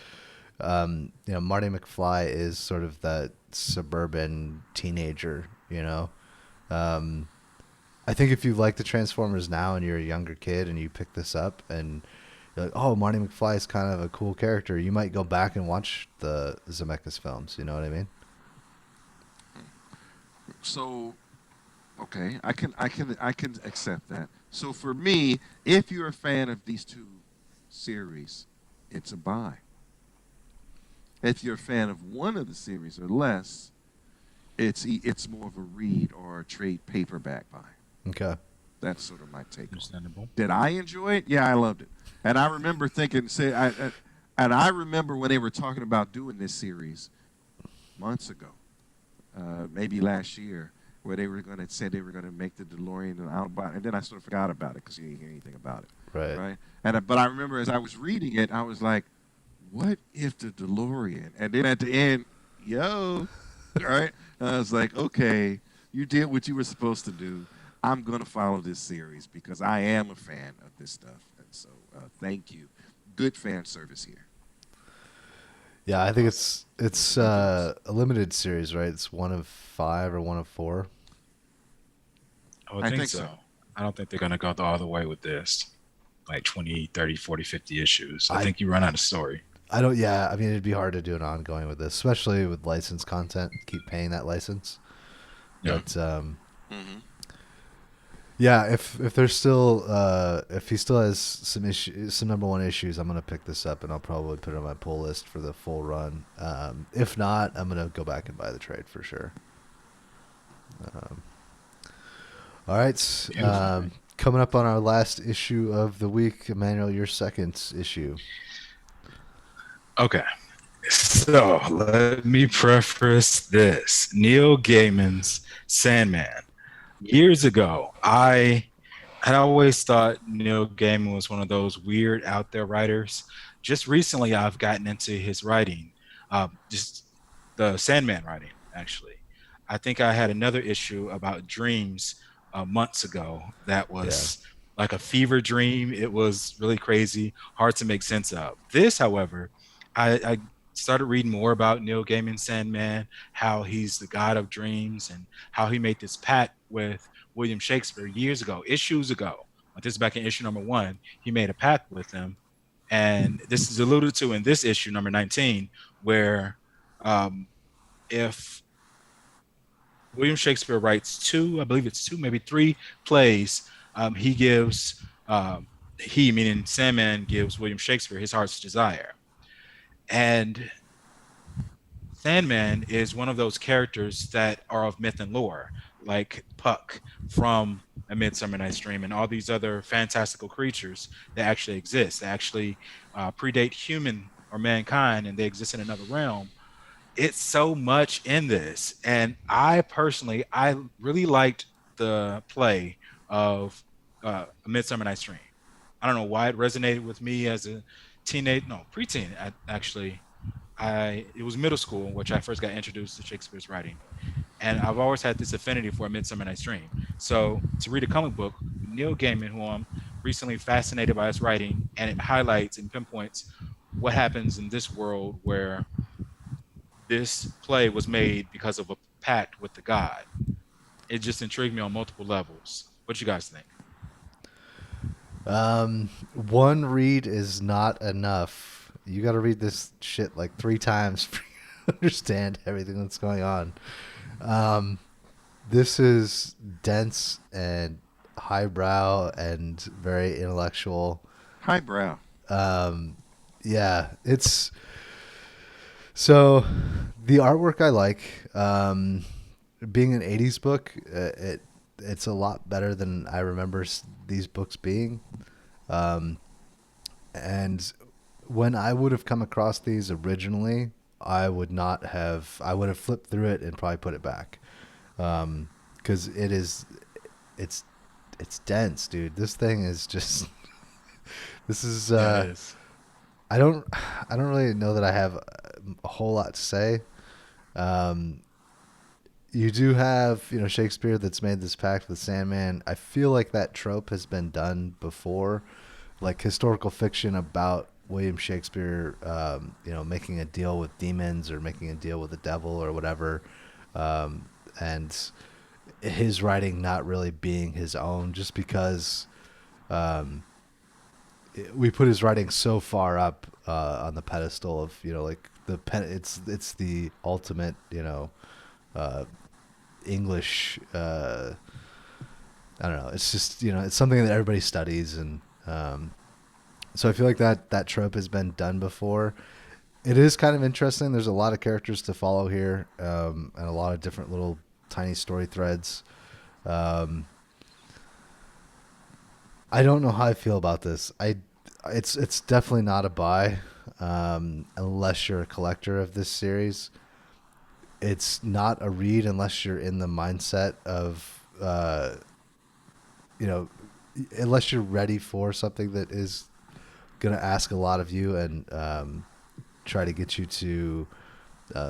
Marty McFly is sort of that suburban teenager, I think if you like the Transformers now and you're a younger kid and you pick this up and you're like, oh, Marty McFly is kind of a cool character, you might go back and watch the Zemeckis films. You know what I mean? So, okay, I can accept that. So for me, if you're a fan of these two series, it's a buy. If you're a fan of one of the series or less, it's more of a read or a trade paperback buy. Okay. That's sort of my take. Understandable. Did I enjoy it? Yeah, I loved it. And I remember thinking, and I remember when they were talking about doing this series months ago, maybe last year, where they were going to say they were going to make the DeLorean an Autobot, and then I sort of forgot about it because you didn't hear anything about it. Right. But I remember as I was reading it, I was like, what if the DeLorean? And then at the end, right? And I was like, okay, you did what you were supposed to do. I'm going to follow this series because I am a fan of this stuff. And so thank you. Good fan service here. Yeah, I think it's a limited series, right? It's 1 of 5 or 1 of 4. I would think so. I don't think they're going to go all the way with this. Like 20, 30, 40, 50 issues. I think you run out of story. I mean, it'd be hard to do an ongoing with this, especially with licensed content. Keep paying that license. Yeah. But, Yeah, if there's still if he still has some number one issues, I'm gonna pick this up and I'll probably put it on my pull list for the full run. If not, I'm gonna go back and buy the trade for sure. Um, all right, Beautiful. coming up on our last issue of the week, Emmanuel, your second issue. Okay. So let me preface this. Neil Gaiman's Sandman. Years ago, I had always thought Neil Gaiman was one of those weird out there writers. Just recently, I've gotten into his writing, just the Sandman writing, actually. I think I had another issue about dreams months ago that Yeah, was like a fever dream. It was really crazy, hard to make sense of. This, however, I started reading more about Neil Gaiman's Sandman, how he's the god of dreams, and how he made this pact with William Shakespeare years ago, issues ago. This is back in issue number 1. He made a pact with him, and this is alluded to in this issue number 19, where um, if William Shakespeare writes two, I believe it's two, maybe three plays, he gives he, meaning Sandman, gives William Shakespeare his heart's desire. And Sandman is one of those characters that are of myth and lore, like Puck from A Midsummer Night's Dream and all these other fantastical creatures that actually exist, that actually predate human or mankind, and they exist in another realm. It's so much in this. And I really liked the play of A Midsummer Night's Dream. I don't know why it resonated with me as a preteen, actually. It was middle school in which I first got introduced to Shakespeare's writing, and I've always had this affinity for A Midsummer Night's Dream. So to read a comic book, Neil Gaiman, who I'm recently fascinated by his writing, and it highlights and pinpoints what happens in this world where this play was made because of a pact with the god. It just intrigued me on multiple levels. What you guys think? one read is not enough. You got to read this shit like 3 times for you to understand everything that's going on. Um, this is dense and highbrow and very intellectual. Highbrow. Um, yeah, it's so the artwork I like. Being an '80s book, it's a lot better than I remember these books being. Um, and when I would have come across these originally, I would not have. I would have flipped through it and probably put it back, because it's it's dense, dude. This thing is just. This is. Yeah, it is. I don't. I don't really know that I have a whole lot to say. Um, you do have, Shakespeare that's made this pact with Sandman. I feel like that trope has been done before, like historical fiction about William Shakespeare, making a deal with demons or making a deal with the devil or whatever, and his writing not really being his own, just because um, we put his writing so far up on the pedestal of, like it's the ultimate, uh, English. I don't know. It's just, it's something that everybody studies, and so I feel like that trope has been done before. It is kind of interesting. There's a lot of characters to follow here, and a lot of different little tiny story threads. Um, I don't know how I feel about this. It's definitely not a buy, unless you're a collector of this series. It's not a read unless you're in the mindset of, you know, unless you're ready for something that is going to ask a lot of you and try to get you to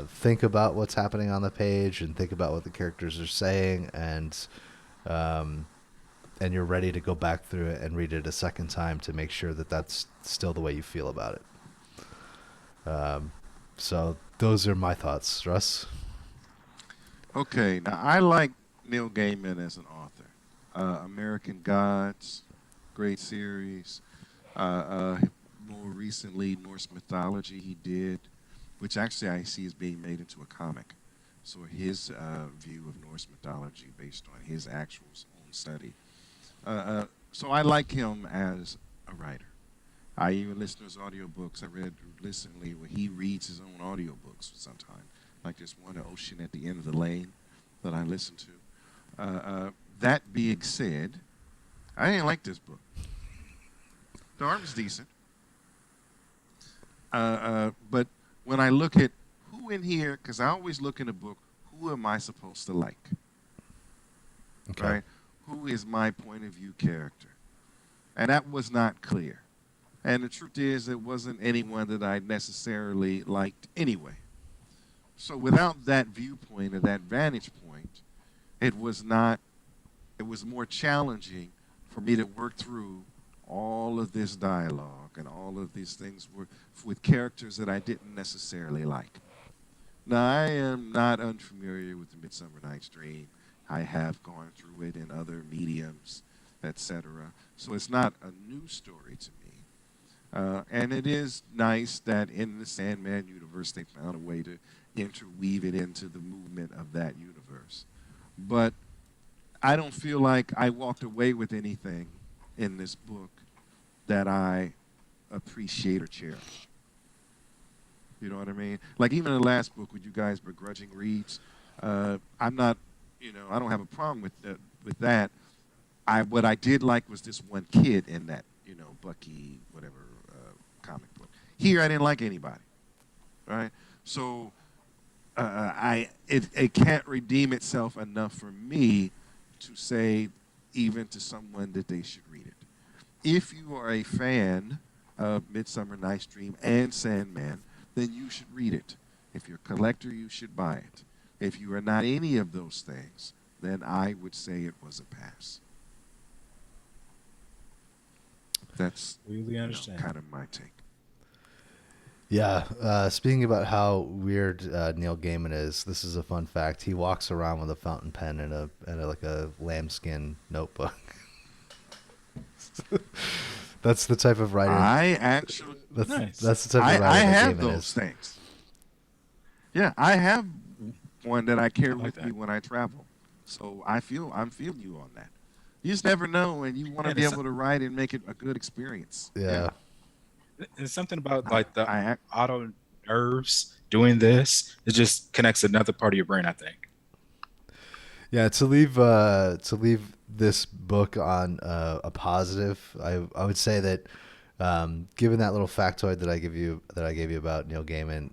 think about what's happening on the page and think about what the characters are saying, um, and you're ready to go back through it and read it a second time to make sure that that's still the way you feel about it. So those are my thoughts, Russ. Okay, now I like Neil Gaiman as an author. American Gods, great series. More recently, Norse mythology he did, which actually I see is being made into a comic. So his view of Norse mythology based on his actual own study. So I like him as a writer. I even listen to his audiobooks. I read recently where he reads his own audiobooks sometimes. Like this one, The Ocean at the End of the Lane, that I listen to. That being said, I didn't like this book. The art was decent. But when I look at who in here, because I always look in a book, who am I supposed to like? Okay. Right? Who is my point of view character? And that was not clear. And the truth is, it wasn't anyone that I necessarily liked anyway. So without that viewpoint or that vantage point, it was not, it was more challenging for me to work through all of this dialogue and all of these things with characters that I didn't necessarily like. Now, I am not unfamiliar with the Midsummer Night's Dream. I have gone through it in other mediums, etc. So it's not a new story to me. And it is nice that in the Sandman universe, they found a way to interweave it into the movement of that universe. But I don't feel like I walked away with anything in this book that I appreciate or cherish. You know what I mean? Like even in the last book with you guys begrudging reads, I'm not, I don't have a problem with that. What I did like was this one kid in that, Bucky whatever comic book. Here I didn't like anybody, right? So it can't redeem itself enough for me to say even to someone that they should read it. If you are a fan of Midsummer Night's Dream and Sandman, then you should read it. If you're a collector, you should buy it. If you are not any of those things, then I would say it was a pass. That's Really understand. kind of my take. Yeah. Speaking about how weird Neil Gaiman is, this is a fun fact. He walks around with a fountain pen and a like a lambskin notebook. That's the type of writer. I actually, Nice. That's the type of writer I that have Gaiman those is. things. Yeah, I have one that I carry like with me that. when I travel. So I'm feeling you on that. You just never know, and you want to Yeah, be that's- able to write and make it a good experience. Yeah. There's something about like the I auto nerves doing this. It just connects another part of your brain, I think. Yeah, to leave this book on a positive, I would say that given that little factoid that I gave you about Neil Gaiman,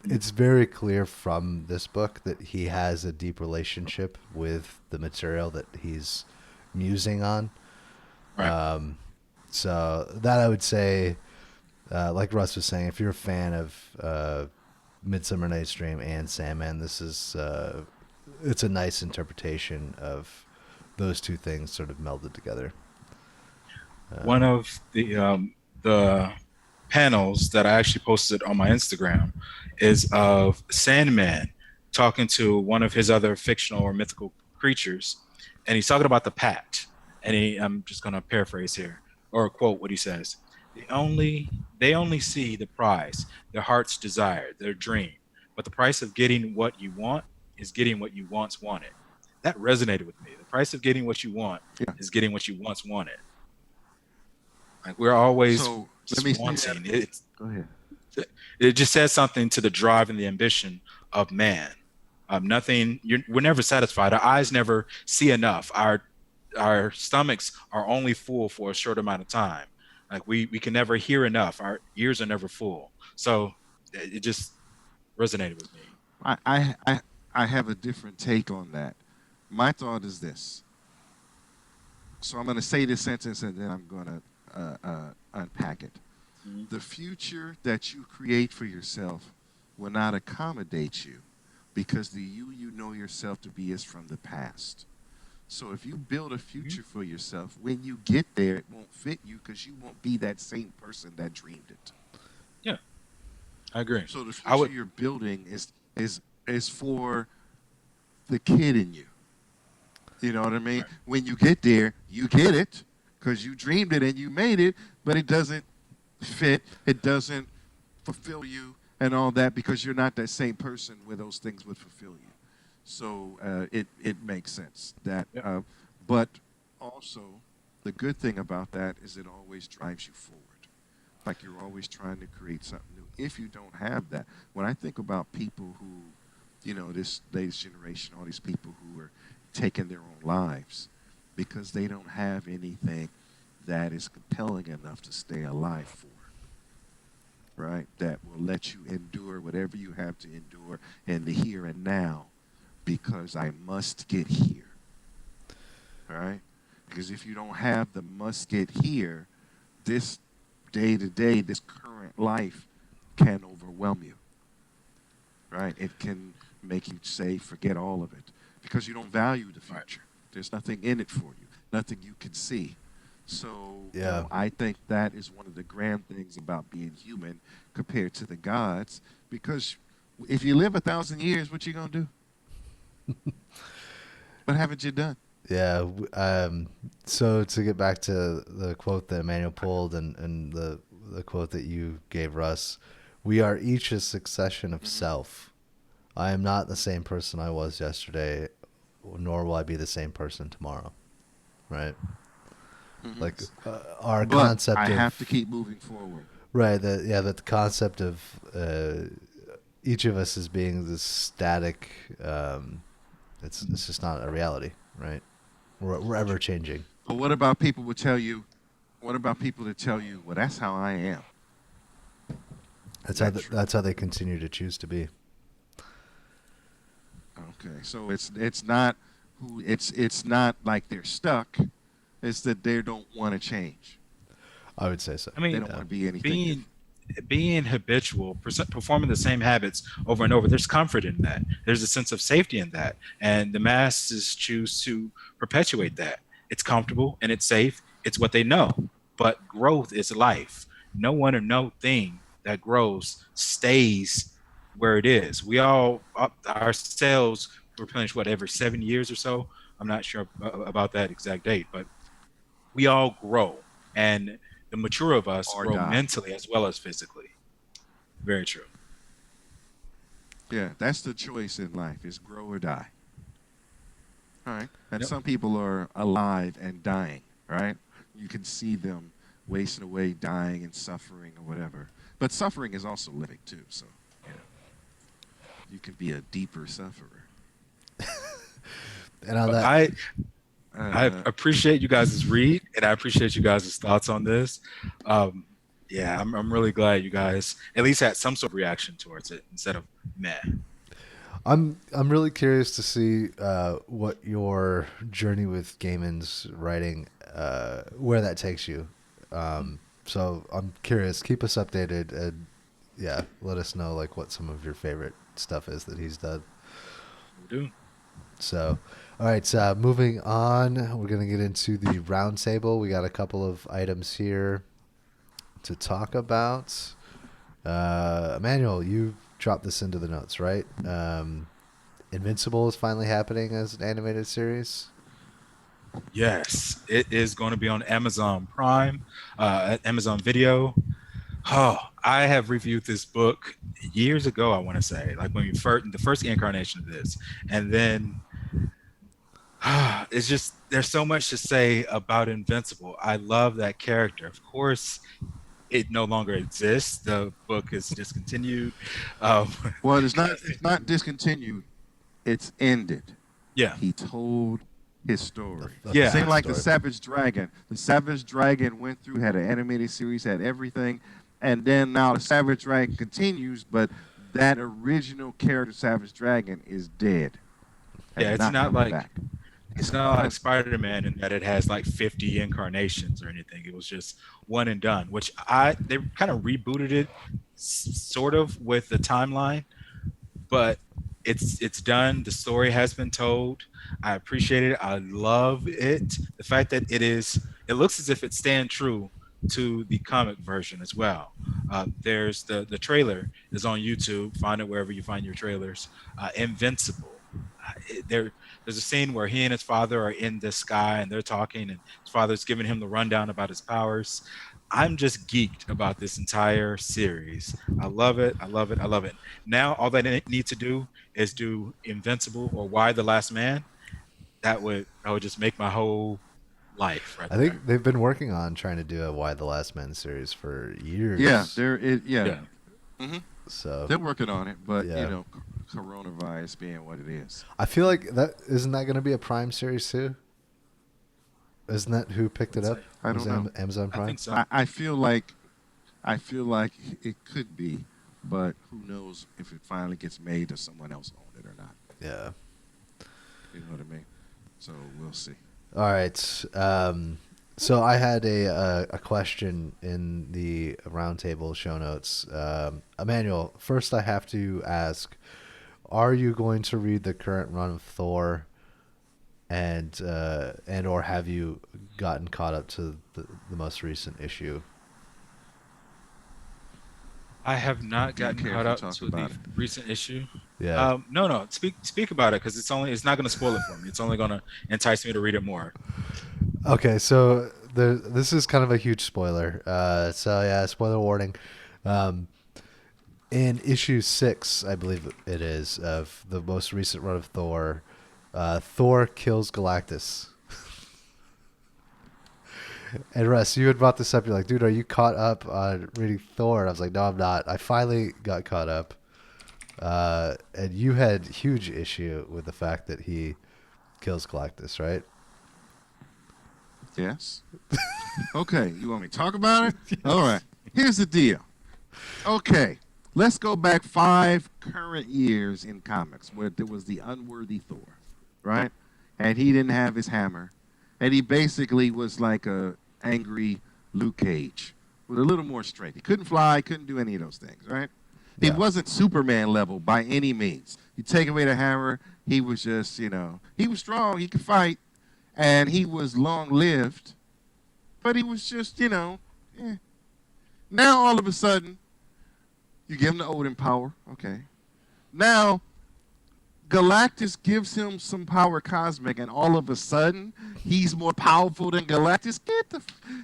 it's very clear from this book that he has a deep relationship with the material that he's musing on. Right. So that I would say, like Russ was saying, if you're a fan of Midsummer Night's Dream and Sandman, this is it's a nice interpretation of those two things sort of melded together. One of the panels that I actually posted on my Instagram is of Sandman talking to one of his other fictional or mythical creatures, and he's talking about the pact. And I'm just going to paraphrase here or quote what he says. They only see the prize, their heart's desire, their dream, but the price of getting what you want is getting what you once wanted. That resonated with me. The price of getting what you want Yeah. is getting what you once wanted. Like we're always So just let me say wanting. that. Go ahead. It just says something to the drive and the ambition of man. We're never satisfied. Our eyes never see enough. Our stomachs are only full for a short amount of time. Like we can never hear enough. Our ears are never full. So it just resonated with me. I have a different take on that. My thought is this. So I'm going to say this sentence and then I'm going to unpack it. Mhm. The future that you create for yourself will not accommodate you because the you know yourself to be is from the past. So if you build a future for yourself, when you get there, it won't fit you because you won't be that same person that dreamed it. Yeah, I agree. So the I future would- you're building is for the kid in you. You know what I mean? Right. When you get there, you get it because you dreamed it and you made it, but it doesn't fit. It doesn't fulfill you and all that because you're not that same person where those things would fulfill you. So it makes sense that, Yeah. but also, the good thing about that is it always drives you forward. Like you're always trying to create something new. If you don't have that, when I think about people who, this latest generation, all these people who are taking their own lives because they don't have anything that is compelling enough to stay alive for, right? That will let you endure whatever you have to endure in the here and now because I must get here, right? Because if you don't have the must get here, this day to day, this current life can overwhelm you, right? It can make you say, forget all of it because you don't value the future. There's nothing in it for you, nothing you can see. So Yeah. I think that is one of the grand things about being human compared to the gods because if you live 1,000 years, what you going to do? What haven't you done? Yeah. So to get back to the quote that Emmanuel pulled and the quote that you gave Russ, we are each a succession of self. I am not the same person I was yesterday, nor will I be the same person tomorrow. Right? Like our But concept I of have to keep moving forward. right. That the concept of each of us as being this static. It's just not a reality, right? We're ever changing. But what about people who tell you, what about people that tell you, well, that's how I am? That's how they continue to choose to be. Okay, so it's not it's not like they're stuck. It's that they don't want to change. I would say so. I They mean, don't want to be anything being different. being habitual, performing the same habits over and over, there's comfort in that. There's a sense of safety in that, and the masses choose to perpetuate that. It's comfortable and it's safe. It's what they know. But growth is life. No one or no thing that grows stays where it is. We all our cells replenish what every 7 years or so. I'm not sure about that exact date, but we all grow, and the mature of us Or grow die. mentally as well as physically. Very true. Yeah, that's the choice in life: is grow or die. All right, and Yep. some people are alive and dying. Right, you can see them wasting away, dying and suffering or whatever. But suffering is also living too. So you can be a deeper sufferer. And on But that, I appreciate you guys' read, and I appreciate you guys' thoughts on this. Um, yeah, I'm really glad you guys at least had some sort of reaction towards it instead of meh. I'm really curious to see what your journey with Gaiman's writing, where that takes you. So I'm curious. Keep us updated, and yeah, let us know like what some of your favorite stuff is that he's done. We'll do. So, all right, moving on, we're going to get into the roundtable. We got a couple of items here to talk about. Emmanuel, you dropped this into the notes, right? Invincible is finally happening as an animated series. Yes, it is going to be on Amazon Prime, Amazon Video. Oh, I have reviewed this book years ago. I want to say, like when we first, the first incarnation of this, and then it's just there's so much to say about Invincible. I love that character. Of course, it no longer exists. The book is discontinued. Um, Well, it's not discontinued. It's ended. yeah, He told his story. Yeah. Same like the story. Savage Dragon. The Savage Dragon went through, had an animated series, had everything, and then now the Savage Dragon continues, but that original character, Savage Dragon, is dead. And Yeah, it's not coming like- back. it's not like Spider-Man in that it has like 50 incarnations or anything. It was just one and done, which they kind of rebooted it sort of with the timeline, but it's done. The story has been told. I appreciate it. I love it. The fact that it looks as if it's staying true to the comic version as well. There's the trailer is on YouTube. Find it wherever you find your trailers. Invincible. There's a scene where he and his father are in the sky and they're talking, and his father's giving him the rundown about his powers. I'm just geeked about this entire series. I love it. I love it. I love it. Now all that I need to do is do Invincible or Why the Last Man. That would just make my whole life right I there. think they've been working on trying to do a Why the Last Man series for years. Yeah, yeah. Yeah. hmm So They're working on it, but Yeah. coronavirus being what it is. I feel like that isn't that going to be a Prime series too? Isn't that who picked it up? I Was don't know. Amazon I Prime? think so. I feel like it could be, but who knows if it finally gets made or someone else own it or not. Yeah. You know what I mean? So we'll see. All right. So I had a question in the roundtable show notes. Emmanuel, first I have to ask: are you going to read the current run of Thor, and or have you gotten caught up to the most recent issue? I have not Do you gotten care caught if we up talk to about the it? recent issue. Yeah. No. Speak about it because it's not going to spoil it for me. It's only going to entice me to read it more. Okay, so this is kind of a huge spoiler. So yeah, spoiler warning. In issue 6, I believe it is, of the most recent run of Thor, Thor kills Galactus. And Russ, you had brought this up. You're like, dude, are you caught up on reading Thor? And I was like, no, I'm not. I finally got caught up. And you had huge issue with the fact that he kills Galactus, right? Yes. Okay, you want me to talk about it? Yes. All right. Here's the deal. Okay, let's go back 5 current years in comics where there was the unworthy Thor, right? And he didn't have his hammer, and he basically was like a angry Luke Cage with a little more strength. He couldn't fly, couldn't do any of those things, right? He Yeah. wasn't Superman level by any means. You take away the hammer, he was just, he was strong, he could fight, and he was long-lived, but he was just, Now all of a sudden, you give him the Odin power, okay. Now, Galactus gives him some power cosmic, and all of a sudden, he's more powerful than Galactus.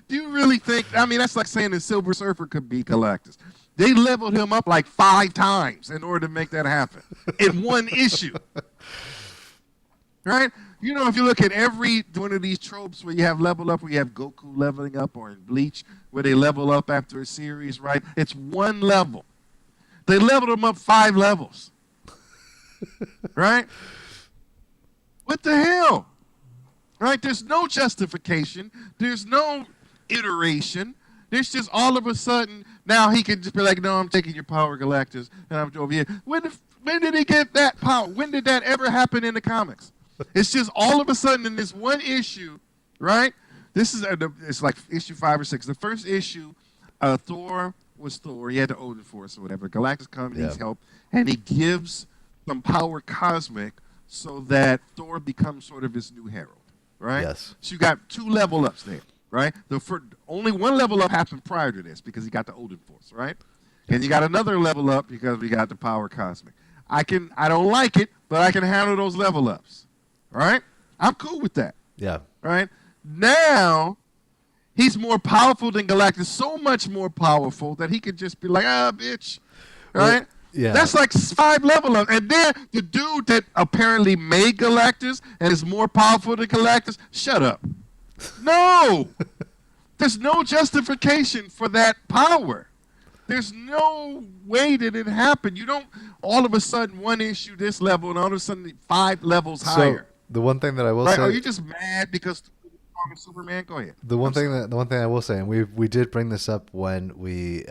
Do you really think? I mean, that's like saying the Silver Surfer could beat Galactus. They leveled him up like 5 times in order to make that happen in one issue. Right? If you look at every one of these tropes where you have level up, where you have Goku leveling up, or in Bleach, where they level up after a series, right? It's one level. They leveled him up 5 levels. Right? What the hell? Right? There's no justification. There's no iteration. There's just all of a sudden, now he can just be like, no, I'm taking your power, Galactus, and I'm over here. When did he get that power? When did that ever happen in the comics? It's just all of a sudden in this one issue, right? This is it's like issue 5 or 6. The first issue, Thor was Thor. He had the Odin Force or whatever. Galactus comes, needs help, and he gives some power cosmic so that Thor becomes sort of his new herald, right? Yes. So you got 2 level ups there, right? Only 1 level up happened prior to this because he got the Odin Force, right? And you got another level up because we got the power cosmic. I don't like it, but I can handle those level ups, right? I'm cool with that, Yeah. right? Now, he's more powerful than Galactus, so much more powerful that he could just be like, bitch, right? Well, yeah. That's like 5 level up. And then the dude that apparently made Galactus and is more powerful than Galactus, shut up. No! There's no justification for that power. There's no way that it happened. You don't all of a sudden one issue this level and all of a sudden 5 levels higher. The one thing that I will Right? say, Are you just mad because Superman? Go ahead. the one thing I will say, and we did bring this up when we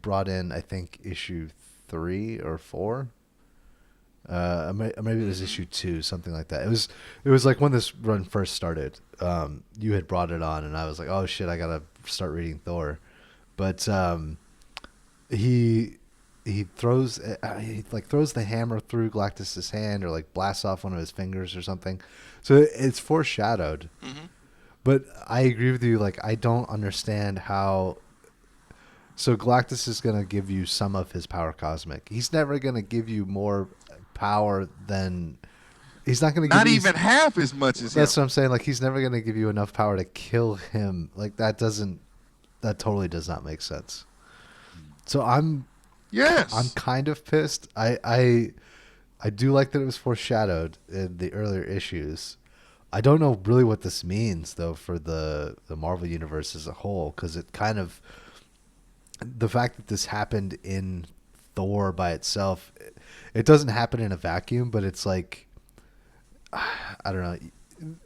brought in, I think, issue 3 or 4. Maybe it was issue 2, something like that. It was like when this run first started. You had brought it on, and I was like, oh shit, I gotta start reading Thor. But he throws the hammer through Galactus's hand, or like blasts off one of his fingers or something. So it's foreshadowed. Mm-hmm. But I agree with you. Like, I don't understand how. So Galactus is gonna give you some of his power cosmic. He's never gonna give you more power than. He's not gonna give Not you even half as much as That's him. what I'm saying. Like, he's never gonna give you enough power to kill him. Like, that totally does not make sense. So I'm Yes. kind of pissed. I do like that it was foreshadowed in the earlier issues. I don't know really what this means though for the Marvel universe as a whole, because it kind of, the fact that this happened in Thor by itself, it doesn't happen in a vacuum, but it's like, I don't know.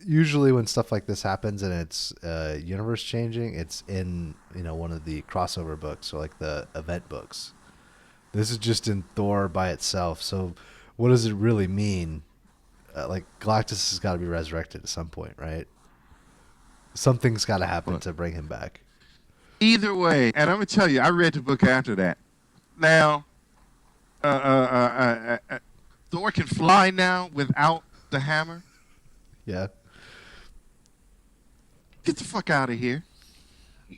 Usually when stuff like this happens and it's universe changing, it's in, one of the crossover books or like the event books. This is just in Thor by itself. So what does it really mean? Like Galactus has got to be resurrected at some point, right? Something's got to happen to bring him back. Either way, and I'm gonna tell you, I read the book after that. Now, Thor can fly now without the hammer. Yeah. Get the fuck out of here.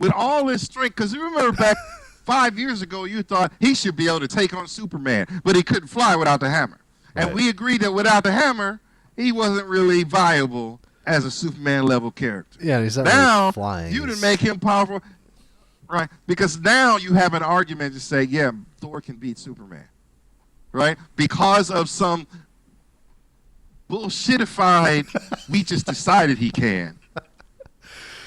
With all his strength, because you remember back 5 years ago, you thought he should be able to take on Superman, but he couldn't fly without the hammer. Right. And we agreed that without the hammer, he wasn't really viable as a Superman level character. Yeah, he's not Now, really flying. you didn't make him powerful, right? Because now you have an argument to say, yeah, Thor can beat Superman, right? Because of some bullshitified, we just decided he can,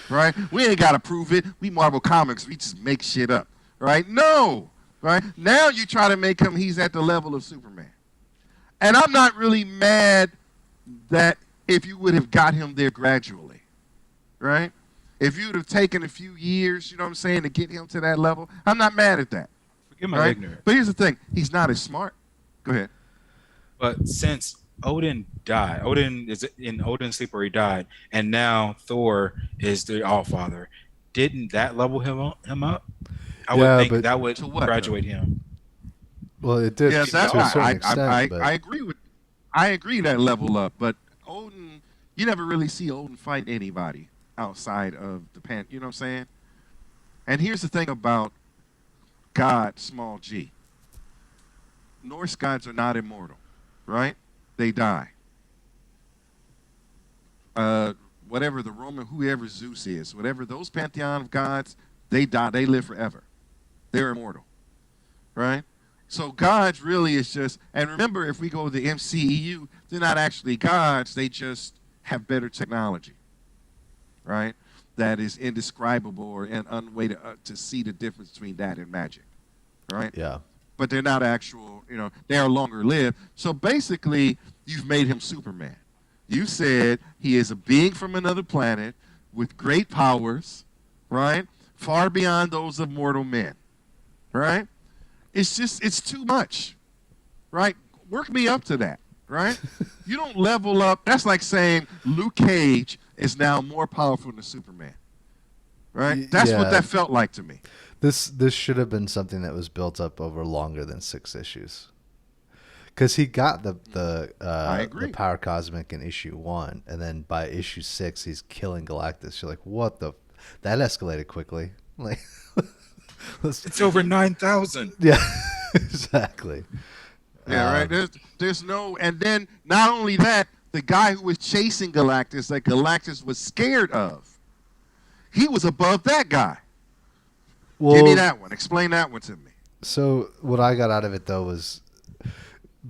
right? We ain't got to prove it. We Marvel Comics, we just make shit up, right? No, right? Now you try to make him, he's at the level of Superman. And I'm not really mad that if you would have got him there gradually, right? If you'd have taken a few years, you know what I'm saying, to get him to that level, I'm not mad at that. Forgive my right? ignorance. But here's the thing. He's not as smart. Go ahead. But since Odin died, Odin is in Odin's sleep where he died, and now Thor is the Allfather. Didn't that level him up? I would think that would graduate him. Well, it did yes, to a certain extent. I agree that level up, but Odin, you never really see Odin fight anybody outside of the you know what I'm saying? And here's the thing about God, small g. Norse gods are not immortal, right? They die. Whatever the Roman, whoever Zeus is, whatever those pantheon of gods, they die. They live forever. They're immortal, right? So gods really is just, and remember, if we go to the MCEU, they're not actually gods. They just have better technology, right? That is indescribable or an unway to see the difference between that and magic, right? Yeah. But they're not actual, they are longer lived. So basically, you've made him Superman. You said he is a being from another planet with great powers, right? Far beyond those of mortal men, right? It's too much, right? Work me up to that, right? You don't level up. That's like saying Luke Cage is now more powerful than Superman, right? That's what that felt like to me. This should have been something that was built up over longer than 6 issues, because he got the power cosmic in issue 1, and then by issue 6 he's killing Galactus. You're like, what the? That escalated quickly. Like, it's over 9,000. Yeah, exactly. Yeah, right. There's no, and then not only that, the guy who was chasing Galactus, that Galactus was scared of, he was above that guy. Well, give me that one. Explain that one to me. So what I got out of it though was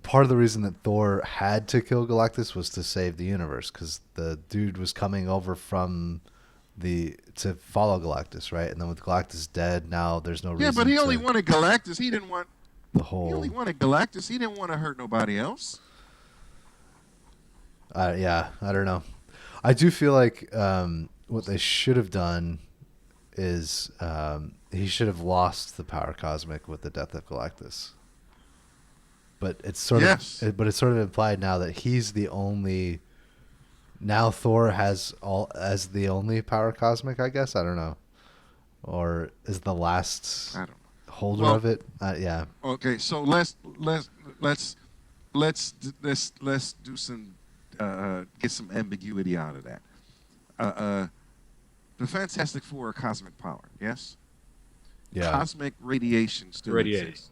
part of the reason that Thor had to kill Galactus was to save the universe, because the dude was coming over from to follow Galactus, right? And then with Galactus dead, now there's no reason. Yeah, but he only wanted Galactus. He didn't want the whole. He only wanted Galactus. He didn't want to hurt nobody else. Yeah, I don't know. I do feel like what they should have done is he should have lost the power cosmic with the death of Galactus. But it's sort of implied now that he's the only. Now Thor has as the only power cosmic, I guess. I don't know, or is the last holder of it? Yeah. Okay, so let's do some get some ambiguity out of that. The Fantastic Four are cosmic power, yes. Yeah. Cosmic radiation still exists.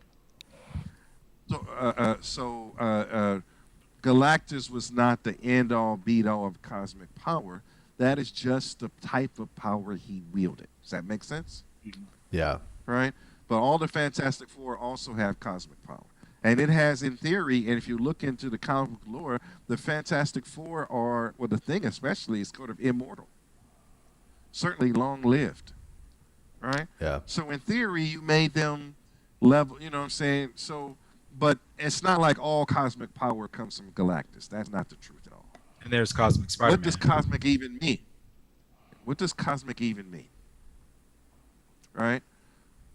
So Galactus was not the end-all, be-all of cosmic power. That is just the type of power he wielded. Does that make sense? Yeah. Right? But all the Fantastic Four also have cosmic power. And it has, in theory, and if you look into the comic book lore, the Fantastic Four are, well, the Thing especially, is sort of immortal. Certainly long-lived, right? Yeah. So in theory, you made them level, you know what I'm saying? So, but it's not like all cosmic power comes from Galactus. That's not the truth at all. And there's Cosmic Spider-Man. What does cosmic even mean? What does cosmic even mean? Right?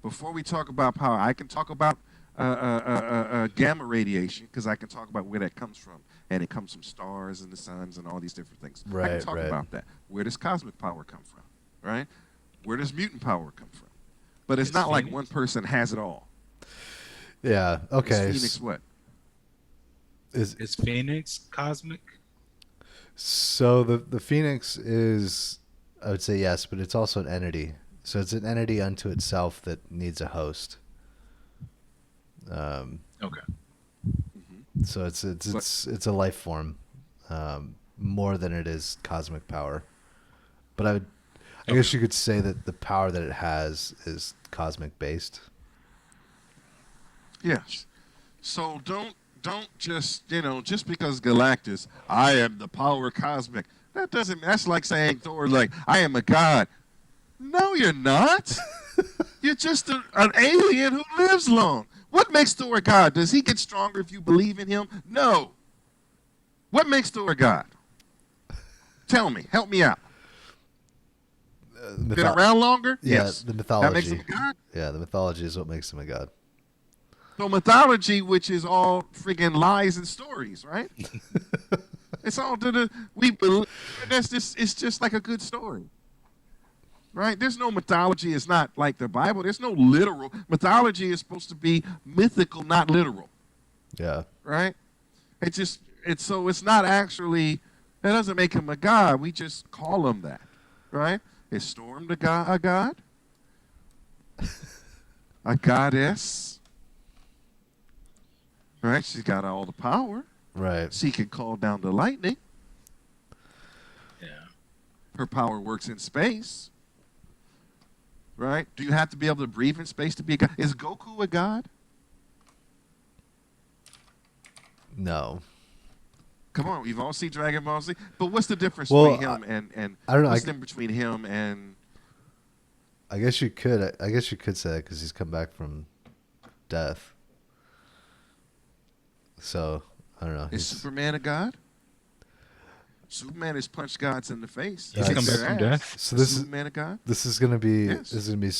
Before we talk about power, I can talk about gamma radiation because I can talk about where that comes from. And it comes from stars and the suns and all these different things. I Right, can talk right. about that. Where does cosmic power come from? Right? Where does mutant power come from? But it's not like Phoenix. one person has it all. Yeah. Is Okay. Phoenix what? Is Phoenix cosmic? So the Phoenix is, I would say yes, but it's also an entity. So it's an entity unto itself that needs a host. Okay. So it's a life form, more than it is cosmic power. But I guess you could say that the power that it has is cosmic based. Yes. So don't just, just because Galactus, I am the power cosmic. That's like saying Thor, like, I am a god. No, you're not. You're just an alien who lives long. What makes Thor a god? Does he get stronger if you believe in him? No. What makes Thor a god? Tell me. Help me out. Been around longer? Yeah, Yes. the That makes him mythology. a god? Yeah, the mythology is what makes him a god. So mythology, which is all friggin' lies and stories, right? It's all we believe. It's just like a good story, right? There's no mythology. It's not like the Bible. There's no literal mythology. Is supposed to be mythical, not literal, Yeah. right? It's not actually. That doesn't make him a god. We just call him that, right? Is Storm a god? A goddess? Right? She's got all the power. Right. She can call down the lightning. Yeah. Her power works in space. Right? Do you have to be able to breathe in space to be a god? Is Goku a god? No. Come on, we've all seen Dragon Ball Z. But what's the difference Well, between him and I don't know. what's the difference between him and I guess you could. I guess you could say that because he's come back from death. So I don't know. is Superman a god? Superman has punched gods in the face. He's come Kicks back their from ass. death? So Is this is Superman a god? this is gonna be Yes. this is gonna be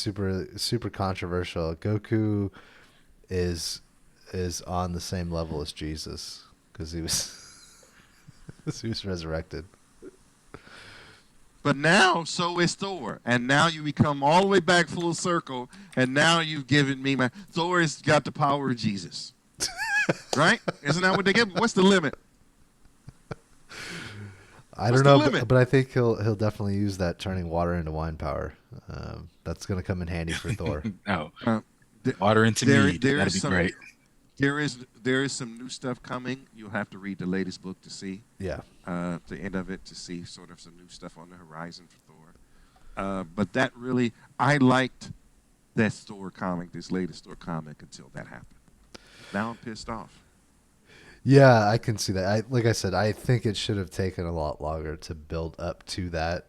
super controversial. Goku is on the same level as Jesus because he was he was resurrected. But now, so is Thor. And now you become all the way back full circle. And now you've given me Thor has got the power of Jesus. Right? Isn't that what they give? What's the limit? I What's don't the know, limit? but I think he'll definitely use that turning water into wine power. That's gonna come in handy for Thor. No. Th- Water into mead. there That'd is be great. There is some new stuff coming. You'll have to read the latest book to see Yeah. the end of it, to see sort of some new stuff on the horizon for Thor. But that really, I liked that Thor comic, this latest Thor comic, until that happened. Now I'm pissed off. Yeah, I can see that. Like I said, I think it should have taken a lot longer to build up to that,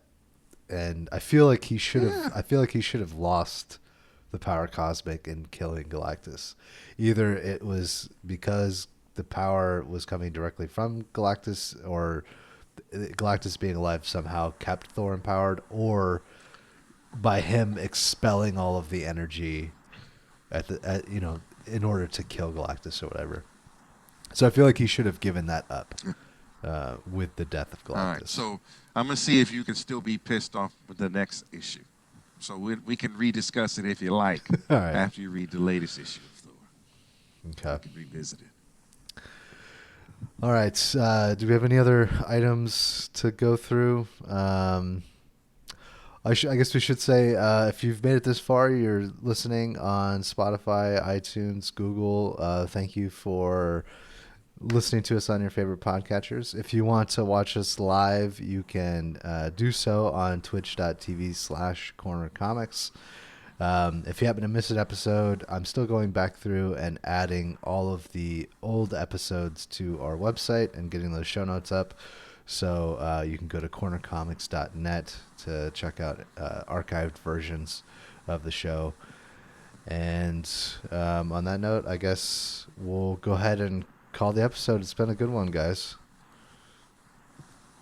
and I feel like he should have. Yeah. I feel like he should have lost the power cosmic in killing Galactus. Either it was because the power was coming directly from Galactus, or Galactus being alive somehow kept Thor empowered, or by him expelling all of the energy in order to kill Galactus or whatever. So I feel like he should have given that up with the death of Galactus. All right, so I'm going to see if you can still be pissed off with the next issue. So we can rediscuss it if you like All right. after you read the latest issue of Thor. Okay. We can revisit it. All right. Do we have any other items to go through? I guess we should say if you've made it this far, you're listening on Spotify, iTunes, Google. Thank you for listening to us on your favorite podcatchers. If you want to watch us live, you can do so on twitch.tv/cornercomics. If you happen to miss an episode, I'm still going back through and adding all of the old episodes to our website and getting those show notes up. So you can go to cornercomics.net to check out archived versions of the show. And on that note, I guess we'll go ahead and call the episode. It's been a good one, guys.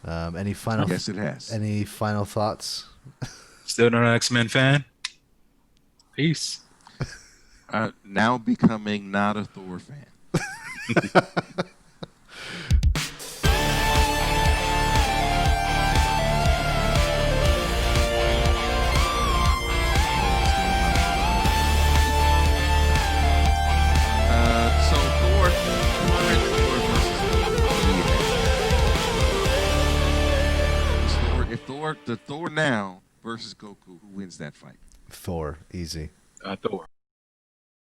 Any final? Yes, it has. Any final thoughts? Still not an X-Men fan? Peace. Now becoming not a Thor fan. So Thor, current Thor versus Goku. If Thor now versus Goku, who wins that fight? Thor, easy. Thor.